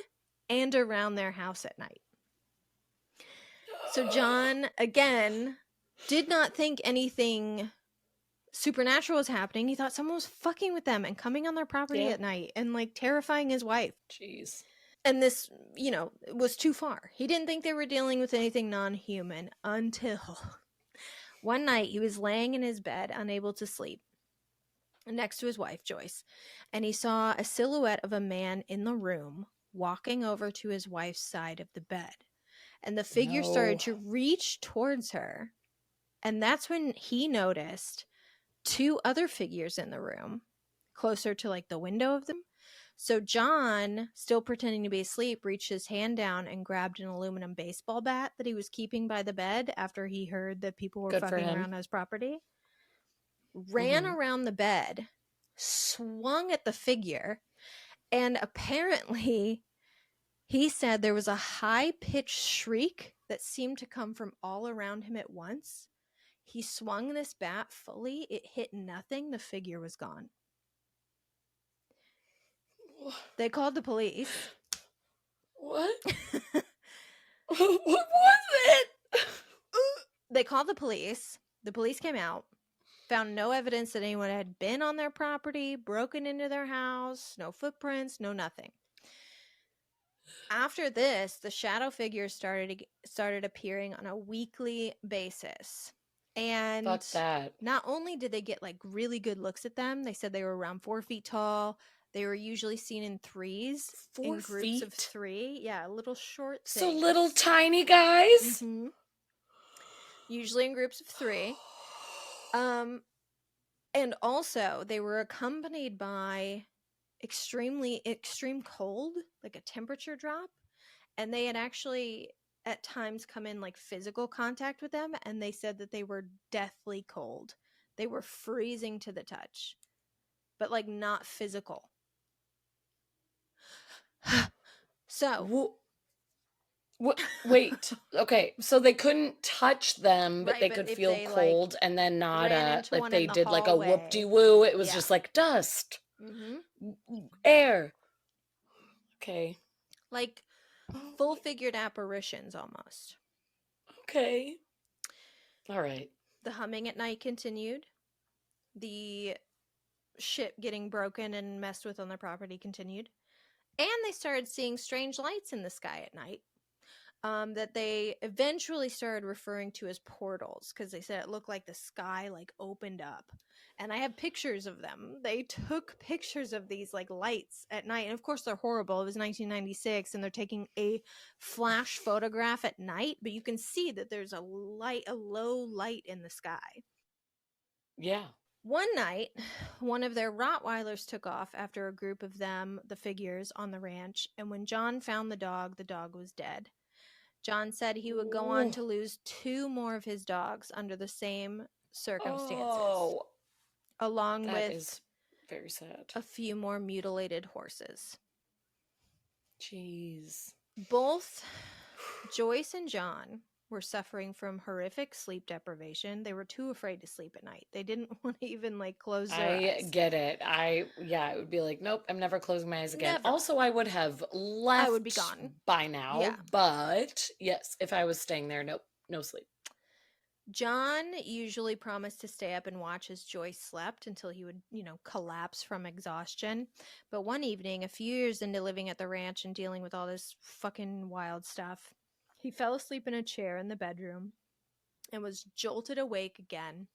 and around their house at night. So John, again, did not think anything supernatural was happening. He thought someone was fucking with them and coming on their property at night and like terrifying his wife. Jeez. And this, was too far. He didn't think they were dealing with anything non-human until one night he was laying in his bed, unable to sleep, next to his wife, Joyce, and he saw a silhouette of a man in the room walking over to his wife's side of the bed. And the figure started to reach towards her. And that's when he noticed two other figures in the room, closer to like the window of them. So John, still pretending to be asleep, reached his hand down and grabbed an aluminum baseball bat that he was keeping by the bed after he heard that people were fucking around his property. Ran around the bed, swung at the figure, and apparently he said there was a high-pitched shriek that seemed to come from all around him at once. He swung this bat fully. It hit nothing. The figure was gone. They called the police. What? What was it? They called the police. The police came out, found no evidence that anyone had been on their property, broken into their house, no footprints, no nothing. After this, the shadow figures started appearing on a weekly basis. And fuck that. Not only did they get like really good looks at them, they said they were around 4 feet tall. They were usually seen in threes, in groups of 3. Yeah, little short things. So little tiny guys? Mm-hmm. Usually in groups of 3. And also, they were accompanied by extreme cold, like a temperature drop. And they had actually at times come in like physical contact with them, and they said that they were deathly cold. They were freezing to the touch, but like not physical. So wait, okay, so they couldn't touch them, but they could feel cold, and then not like they did like a whoop-de-woo. It was just like dust, air. Okay, like full figured apparitions almost. Okay, all right. The humming at night continued. The shit getting broken and messed with on their property continued. And they started seeing strange lights in the sky at night that they eventually started referring to as portals, because they said it looked like the sky like opened up. And I have pictures of them. They took pictures of these like lights at night. And of course they're horrible. It was 1996 and they're taking a flash photograph at night, but you can see that there's a low light in the sky. Yeah. One night, one of their Rottweilers took off after a group of them, the figures, on the ranch, and when John found the dog was dead. John said he would go on to lose 2 more of his dogs under the same circumstances, along with is very sad. A few more mutilated horses. Jeez. Both Joyce and John were suffering from horrific sleep deprivation. They were too afraid to sleep at night. They didn't want to even like close their eyes. I get it. It would be like, nope, I'm never closing my eyes again. Never. Also, I would have left. I would be gone by now. Yeah. But yes, if I was staying there, nope, no sleep. John usually promised to stay up and watch as Joyce slept until he would, collapse from exhaustion. But one evening, a few years into living at the ranch and dealing with all this fucking wild stuff, he fell asleep in a chair in the bedroom and was jolted awake again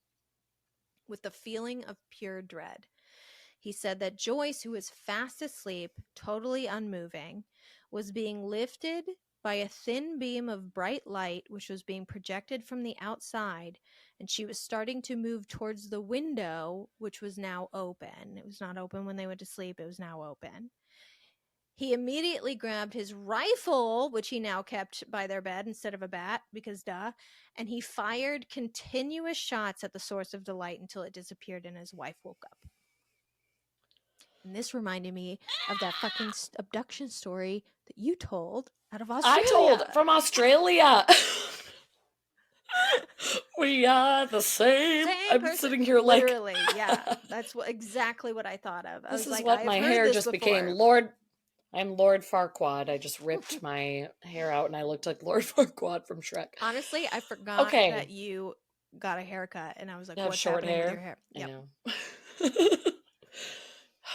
with the feeling of pure dread. He said that Joyce, who was fast asleep, totally unmoving, was being lifted by a thin beam of bright light which was being projected from the outside, and she was starting to move towards the window, which was now open. It was not open when they went to sleep. It was now open. He immediately grabbed his rifle, which he now kept by their bed instead of a bat, because duh, and he fired continuous shots at the source of the light until it disappeared and his wife woke up. And this reminded me of that fucking abduction story that you told out of Australia. I told from Australia. We are the same. I'm person. Sitting here literally, yeah. That's exactly what I thought of. This is what my hair just became. Lord, I'm Lord Farquaad. I just ripped my hair out and I looked like Lord Farquaad from Shrek. Honestly, I forgot that you got a haircut, and I was like, "What's happening with your hair?" Yep. I know.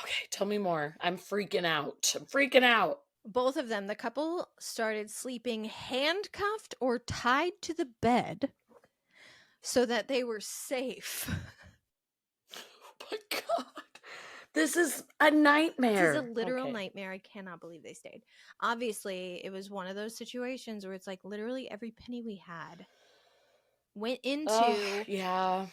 Okay, tell me more. I'm freaking out. Both of them, the couple, started sleeping handcuffed or tied to the bed so that they were safe. Oh my God. This is a nightmare. This is a literal nightmare. I cannot believe they stayed. Obviously, it was one of those situations where it's like literally every penny we had went into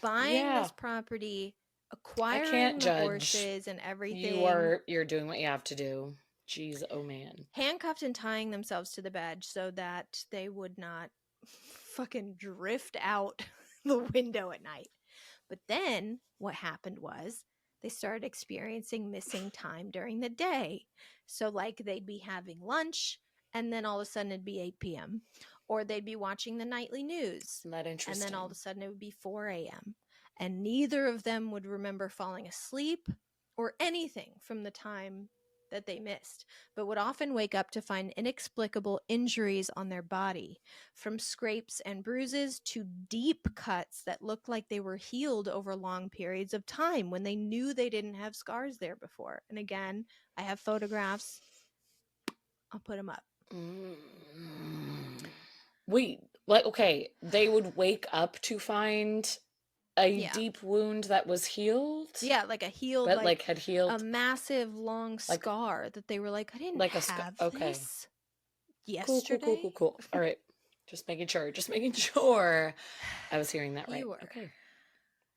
buying this property, acquiring the horses and everything. You're doing what you have to do. Jeez, oh man. Handcuffed and tying themselves to the bed so that they would not fucking drift out the window at night. But then what happened was they started experiencing missing time during the day. So like they'd be having lunch and then all of a sudden it'd be 8 p.m. Or they'd be watching the nightly news. Isn't that interesting? And then all of a sudden it would be 4 a.m. And neither of them would remember falling asleep or anything from the time that they missed, but would often wake up to find inexplicable injuries on their body, from scrapes and bruises to deep cuts that looked like they were healed over long periods of time when they knew they didn't have scars there before. And again, I have photographs. I'll put them up. Wait, okay, they would wake up to find a deep wound that was healed? Yeah, like a healed, but like had healed. A massive long scar that they were like, I didn't have this yesterday. Cool. All right. Just making sure I was hearing that right. You were. Okay.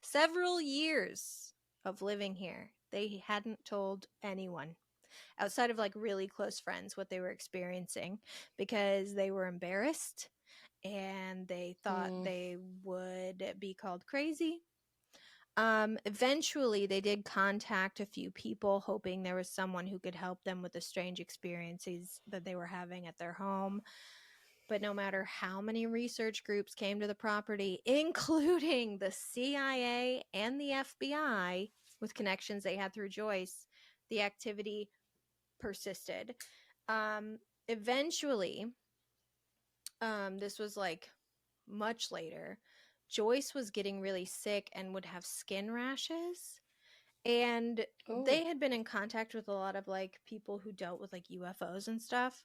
Several years of living here, they hadn't told anyone outside of like really close friends what they were experiencing because they were embarrassed and they thought they would be called crazy. Eventually they did contact a few people hoping there was someone who could help them with the strange experiences that they were having at their home. But no matter how many research groups came to the property, including the CIA and the FBI with connections they had through Joyce, the activity persisted. Eventually, this was like much later, Joyce was getting really sick and would have skin rashes. And they had been in contact with a lot of like people who dealt with like UFOs and stuff.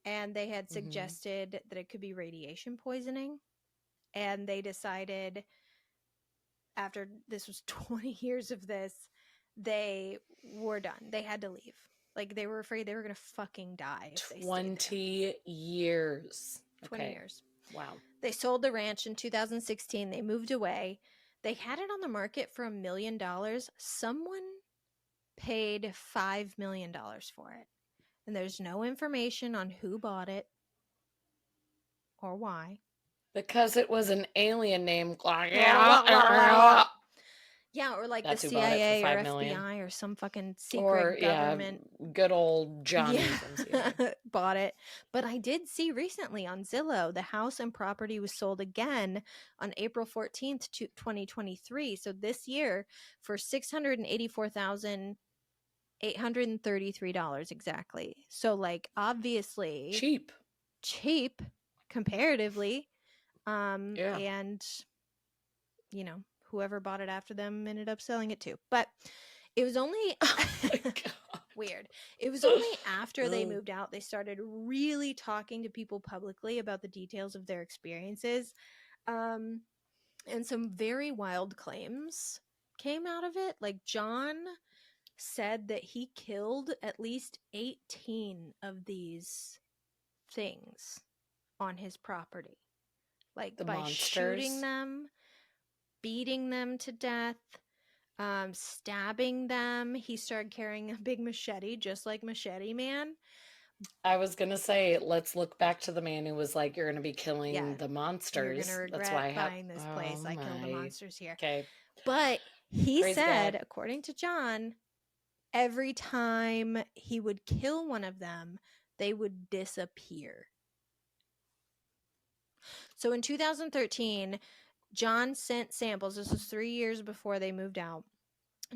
And they had suggested that it could be radiation poisoning. And they decided, after this was 20 years of this, they were done. They had to leave. Like, they were afraid they were going to fucking die if they 20 years. 20 years. Wow. They sold the ranch in 2016. They moved away. They had it on the market for $1 million. Someone paid $5 million for it. And there's no information on who bought it or why. Because it was an alien named Yeah, or like the CIA or FBI or some fucking secret government. Good old Johnny bought it. But I did see recently on Zillow, the house and property was sold again on April 14th, 2023. So this year for $684,833 exactly. So like obviously cheap comparatively. And you know, whoever bought it after them ended up selling it too. But it was only weird. It was only after they moved out they started really talking to people publicly about the details of their experiences. And some very wild claims came out of it. Like, John said that he killed at least 18 of these things on his property. Like, the by monsters. shooting them, beating them to death, stabbing them. He started carrying a big machete, just like Machete Man. I was going to say, let's look back to the man who was like, you're going to be killing the monsters. You're going to regret That's why buying this place. I killed the monsters here. Okay. But he Praise said, God. according to John, every time he would kill one of them, they would disappear. So in 2013, John sent samples. This was 3 years before they moved out.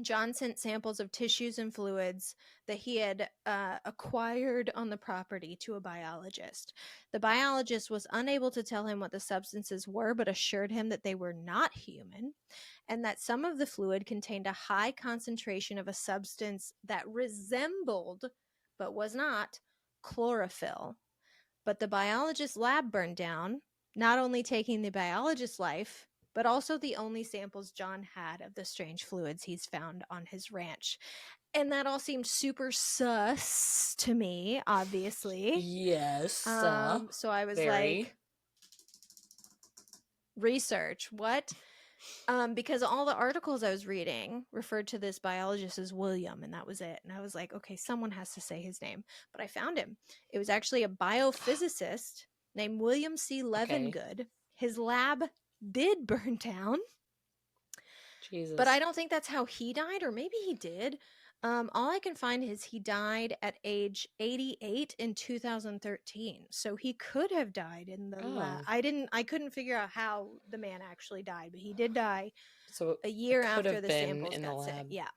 John sent samples of tissues and fluids that he had acquired on the property to a biologist. The biologist was unable to tell him what the substances were, but assured him that they were not human, and that some of the fluid contained a high concentration of a substance that resembled, but was not, chlorophyll. But the biologist's lab burned down, not only taking the biologist's life, but also the only samples John had of the strange fluids he's found on his ranch. And that all seemed super sus to me, obviously. Yes. So I was like, research, what? Because all the articles I was reading referred to this biologist as William, and that was it. And I was like, okay, someone has to say his name. But I found him. It was actually a biophysicist named William C. Levengood. Okay. His lab did burn down. Jesus. But I don't think that's how he died, or maybe he did. All I can find is he died at age 88 in 2013. So he could have died in the lab. I couldn't figure out how the man actually died, but he did die a year after the samples got sent. Yeah.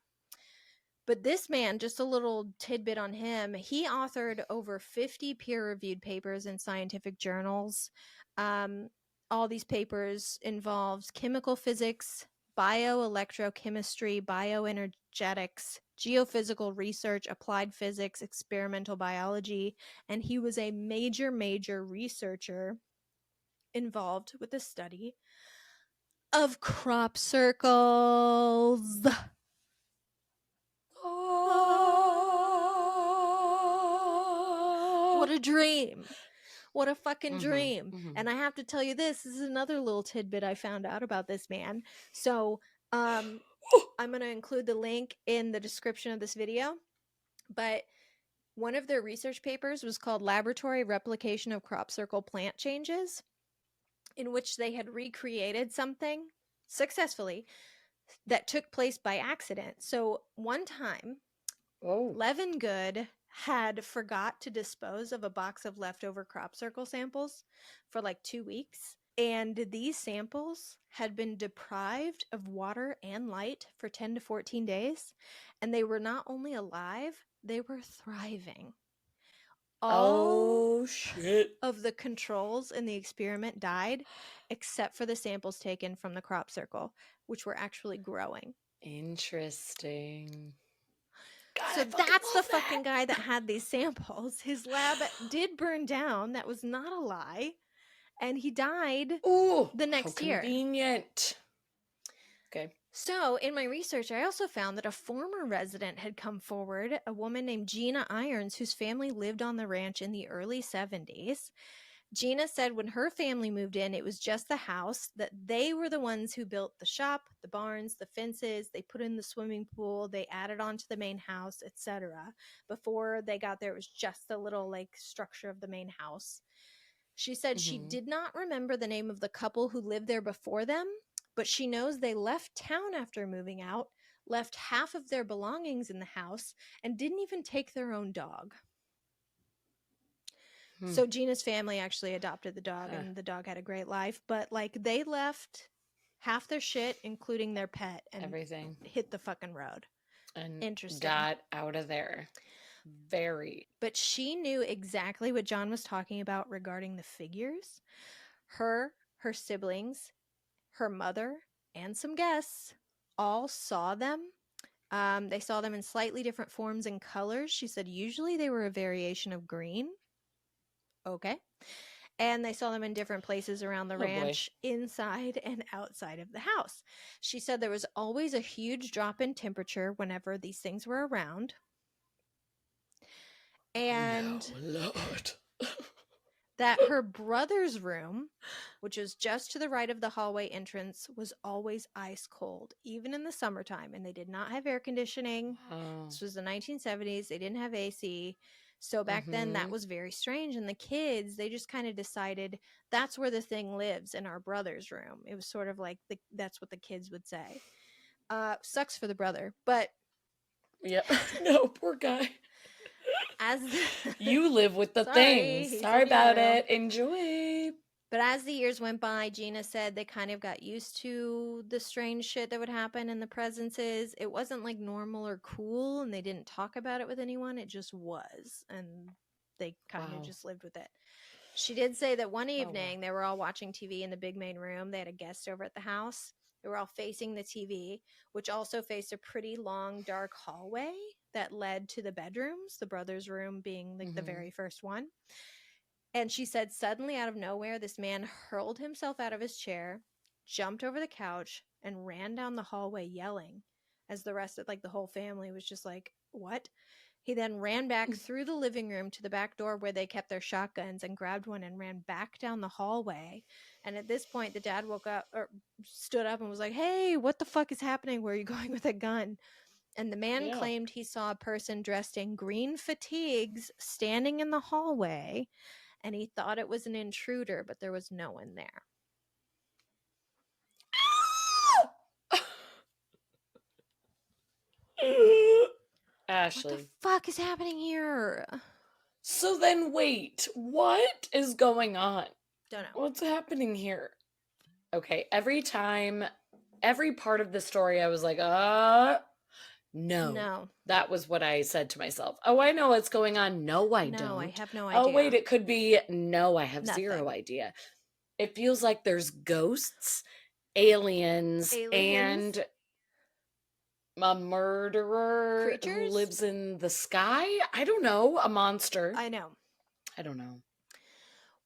But this man, just a little tidbit on him, he authored over 50 peer-reviewed papers in scientific journals. All these papers involved chemical physics, bioelectrochemistry, bioenergetics, geophysical research, applied physics, experimental biology, and he was a major researcher involved with the study of crop circles. Oh, what a dream. What a fucking dream. Mm-hmm. And I have to tell you this is another little tidbit I found out about this man. So I'm going to include the link in the description of this video. But one of their research papers was called Laboratory Replication of Crop Circle Plant Changes, in which they had recreated something successfully that took place by accident. So one time, Levengood had forgot to dispose of a box of leftover crop circle samples for like 2 weeks. And these samples had been deprived of water and light for 10 to 14 days. And they were not only alive, they were thriving. All of the controls in the experiment died, except for the samples taken from the crop circle, which were actually growing. Interesting. God, so that's the fucking guy that had these samples. His lab did burn down. That was not a lie. And he died the next year. Convenient. Okay. So in my research, I also found that a former resident had come forward, a woman named Gina Irons, whose family lived on the ranch in the early 70s. Gina said when her family moved in, it was just the house, that they were the ones who built the shop, the barns, the fences, they put in the swimming pool, they added on to the main house, etc. Before they got there, it was just the little like structure of the main house. She said she did not remember the name of the couple who lived there before them, but she knows they left town after moving out, left half of their belongings in the house, and didn't even take their own dog. So Gina's family actually adopted the dog, and the dog had a great life. But like they left half their shit, including their pet, and everything, hit the fucking road. And interesting. Got out of there. Very. But she knew exactly what John was talking about regarding the figures. Her siblings, her mother, and some guests all saw them. They saw them in slightly different forms and colors. She said usually they were a variation of green. Okay. And they saw them in different places around the ranch, inside and outside of the house. She said there was always a huge drop in temperature whenever these things were around. And no, Lord. that her brother's room, which was just to the right of the hallway entrance, was always ice cold, even in the summertime. And they did not have air conditioning. Oh. This was the 1970s. They didn't have AC. So back then, that was very strange. And the kids, they just kind of decided that's where the thing lives, in our brother's room. It was sort of like that's what the kids would say. Sucks for the brother, but yeah, no, poor guy. As you live with the things. Sorry about it. Enjoy. But as the years went by, Gina said they kind of got used to the strange shit that would happen in the presences. It wasn't like normal or cool, and they didn't talk about it with anyone. It just was, and they kind of just lived with it. She did say that one evening they were all watching TV in the big main room. They had a guest over at the house. They were all facing the TV, which also faced a pretty long, dark hallway that led to the bedrooms, the brother's room being like the very first one. And she said suddenly out of nowhere, this man hurled himself out of his chair, jumped over the couch, and ran down the hallway yelling, as the rest of the whole family was just like, what? He then ran back through the living room to the back door where they kept their shotguns and grabbed one and ran back down the hallway. And at this point, the dad woke up or stood up and was like, hey, what the fuck is happening? Where are you going with a gun? And the man claimed he saw a person dressed in green fatigues standing in the hallway, and he thought it was an intruder, but there was no one there. Ashley. What the fuck is happening here? So then wait, what is going on? Don't know. What's happening here? Okay, every part of the story I was like, no. That was what I said to myself. Oh, I know what's going on. No, I don't. No, I have no idea. Oh, wait, it could be. No, I have zero idea. It feels like there's ghosts, aliens, and a murderer who lives in the sky. I don't know. A monster. I know. I don't know.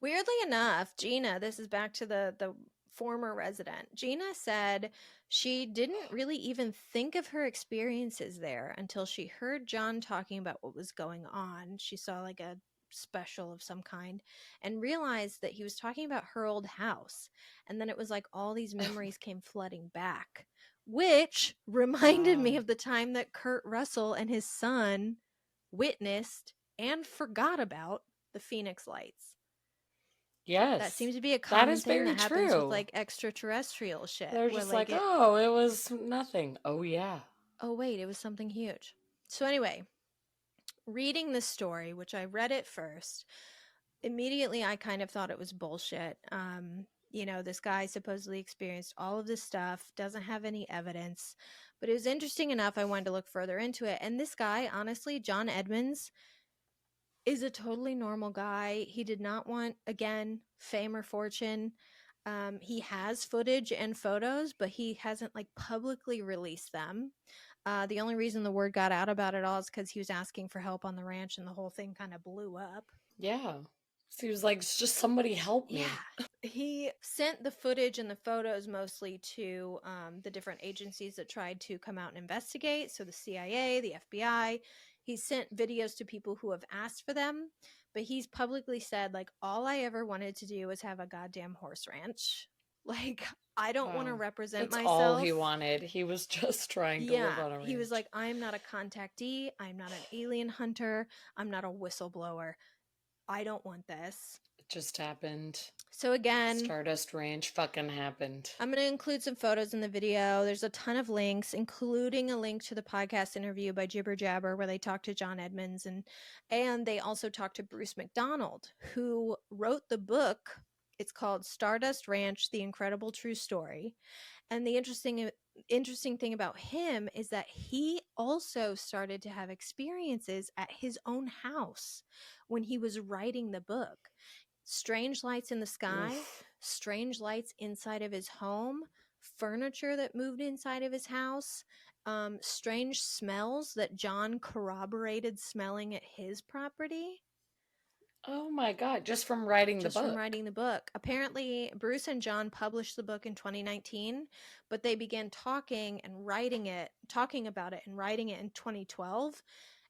Weirdly enough, Gina, this is back to the former resident. Gina said she didn't really even think of her experiences there until she heard John talking about what was going on. She saw like a special of some kind and realized that he was talking about her old house. And then it was like all these memories came flooding back, which reminded me of the time that Kurt Russell and his son witnessed and forgot about the Phoenix Lights. Yes. That seems to be a common thing that happens with like extraterrestrial shit. They're just like, oh, it was nothing. Oh, yeah. Oh, wait, it was something huge. So anyway, reading this story, which I read it first, immediately I kind of thought it was bullshit. You know, this guy supposedly experienced all of this stuff, doesn't have any evidence, but it was interesting enough. I wanted to look further into it. And this guy, honestly, John Edmonds, is a totally normal guy. He did not want, again, fame or fortune. He has footage and photos, but he hasn't like publicly released them. The only reason the word got out about it all is because he was asking for help on the ranch, and the whole thing kind of blew up. Yeah. So he was like, just somebody help me. Yeah. He sent the footage and the photos mostly to the different agencies that tried to come out and investigate. So the CIA, the FBI. He sent videos to people who have asked for them, but he's publicly said, like, all I ever wanted to do was have a goddamn horse ranch. Like, I don't want to represent myself. That's all he wanted. He was just trying to live on a ranch. He was like, I'm not a contactee. I'm not an alien hunter. I'm not a whistleblower. I don't want this. It just happened. So again, Stardust Ranch fucking happened. I'm going to include some photos in the video. There's a ton of links, including a link to the podcast interview by Jibber Jabber where they talked to John Edmonds, and they also talked to Bruce McDonald, who wrote the book. It's called Stardust Ranch: The Incredible True Story. And the interesting thing about him is that he also started to have experiences at his own house when he was writing the book. Strange lights in the sky, strange lights inside of his home, furniture that moved inside of his house, strange smells that John corroborated smelling at his property. Oh my God, just from writing the book. Just from writing the book. Apparently, Bruce and John published the book in 2019, but they began talking about it and writing it in 2012.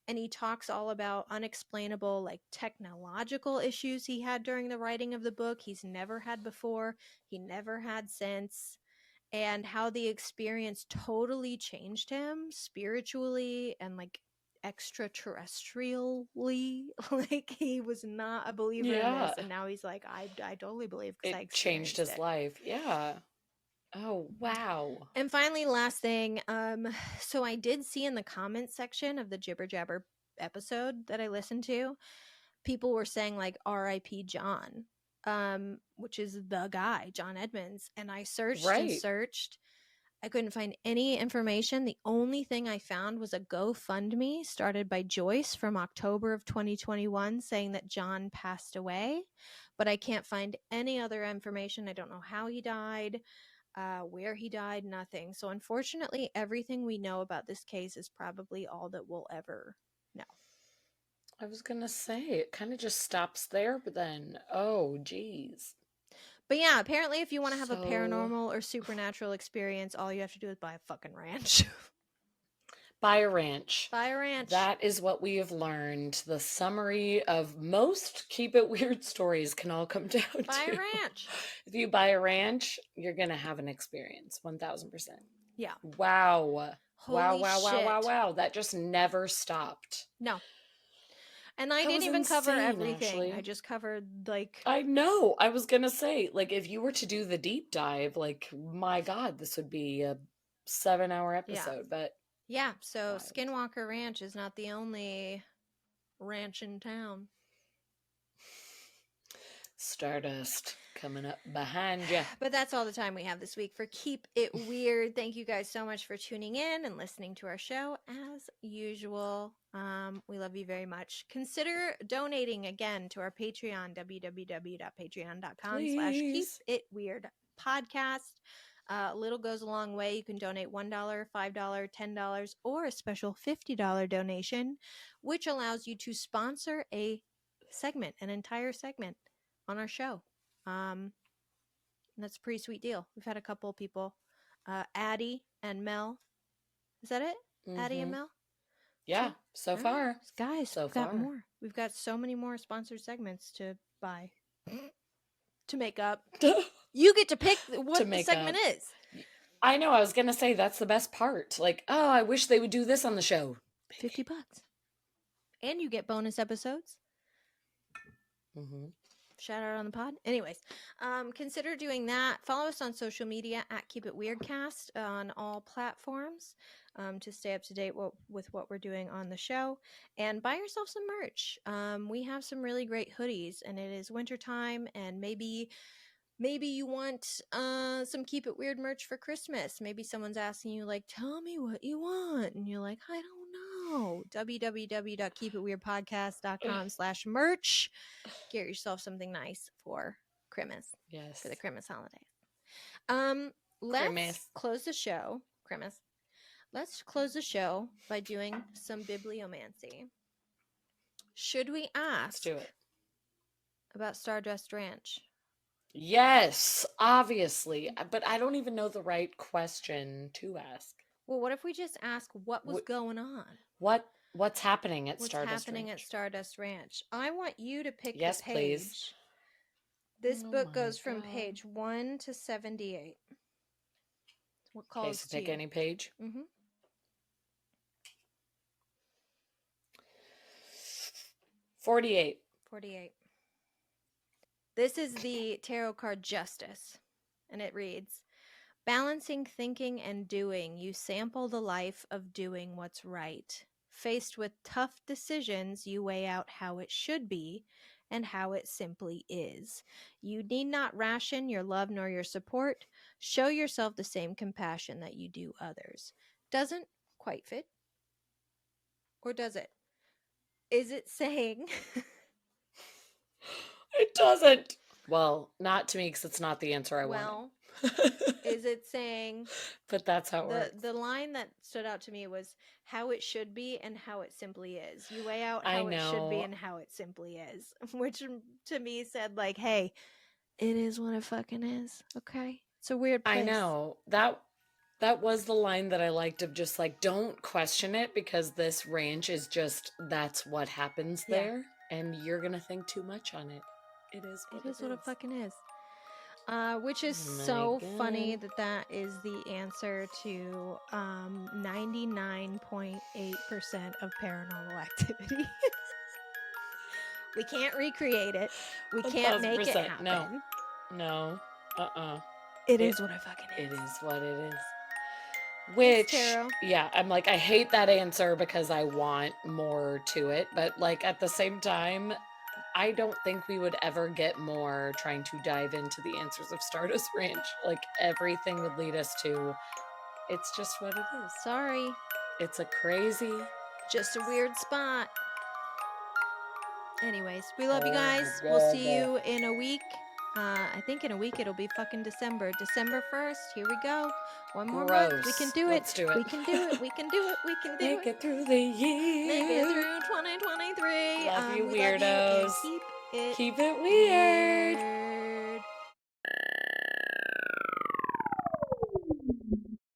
And he talks all about unexplainable, like, technological issues he had during the writing of the book. He's never had before. He never had since. And how the experience totally changed him spiritually and, like, extraterrestrially. Like, he was not a believer in this, and now he's like, I totally believe, because I changed his life. Yeah. Oh, wow. And finally, last thing, so I did see in the comments section of the Jibber Jabber episode that I listened to, people were saying, like, R.I.P. John, which is the guy, John Edmonds. And I searched and searched. I couldn't find any information. The only thing I found was a GoFundMe started by Joyce from October of 2021 saying that John passed away. But I can't find any other information. I don't know how he died. Where he died, nothing. So unfortunately, everything we know about this case is probably all that we'll ever know. I was gonna say, it kind of just stops there, but then, oh, geez. But yeah, apparently if you want to have a paranormal or supernatural experience, all you have to do is buy a fucking ranch. Buy a ranch. Buy a ranch. That is what we have learned. The summary of most Keep It Weird stories can all come down to. Buy a ranch. If you buy a ranch, you're going to have an experience. 1,000%. Yeah. Wow. Holy shit. Wow. That just never stopped. No. And I didn't even cover everything. Actually. I just covered, like... I know. I was going to say, like, if you were to do the deep dive, like, my God, this would be a 7-hour episode. Yeah. But yeah, so wild. Skinwalker Ranch is not the only ranch in town. Stardust coming up behind you. But that's all the time we have this week for Keep It Weird. Thank you guys so much for tuning in and listening to our show as usual. We love you very much. Consider donating again to our Patreon, www.patreon.com/keepitweirdpodcast. Little goes a long way. You can donate $1, $5, $10, or a special $50 donation, which allows you to sponsor an entire segment on our show. That's a pretty sweet deal. We've had a couple of people, Addie and Mel. Is that it? Mm-hmm. Addie and Mel? Yeah, so far. Guys, we've got more. We've got so many more sponsored segments to buy. To make up. You get to pick what the segment is. I know. I was going to say that's the best part. Like, oh, I wish they would do this on the show. $50. And you get bonus episodes. Mm-hmm. Shout out on the pod. Anyways, consider doing that. Follow us on social media at Keep It Weirdcast on all platforms to stay up to date with what we're doing on the show. And buy yourself some merch. We have some really great hoodies, and it is wintertime, and maybe you want some Keep It Weird merch for Christmas. Maybe someone's asking you, like, tell me what you want. And you're like, I don't know. www.keepitweirdpodcast.com/merch. Get yourself something nice for Christmas. Yes. For the Christmas holidays. Let's close the show. Christmas. Let's close the show by doing some bibliomancy. Should we ask? Let's do it. About Stardust Ranch? Yes, obviously. But I don't even know the right question to ask. Well, what if we just ask what was going on? What's happening at Stardust Ranch? What's happening at Stardust Ranch? I want you to pick the page. Please. This book goes from page 1 to 78. What calls okay, so pick any page? Mm-hmm. 48. This is the tarot card Justice, and it reads, balancing thinking and doing, you sample the life of doing what's right. Faced with tough decisions, you weigh out how it should be and how it simply is. You need not ration your love nor your support. Show yourself the same compassion that you do others. Doesn't quite fit. Or does it? Is it saying... It doesn't. Well, not to me, because it's not the answer I want. Well, Is it saying... But that's how it works. The line that stood out to me was how it should be and how it simply is. You weigh out how it should be and how it simply is. Which to me said like, hey, it is what it fucking is. Okay? It's a weird place. I know. That was the line that I liked, of just like, don't question it, because this ranch is just, that's what happens there, and you're gonna think too much on it. It is what it fucking is. Which is so funny that is the answer to 99.8% of paranormal activity. We can't recreate it. We can't make it happen. No. It is what it fucking is. It is what it is. Which, I'm like, I hate that answer because I want more to it. But, like, at the same time, I don't think we would ever get more trying to dive into the answers of Stardust Ranch. Like, everything would lead us to, it's just what it is. Sorry. It's a crazy... just a weird spot. Anyways, we love you guys. We'll see you in a week. I think in a week it'll be fucking December. December 1st. Here we go. One more month. We can do it. Let's do it. We can do it. We can do it. We can do Make it through the year. Make it through 2023. Love you, weirdos. Love you, keep it weird.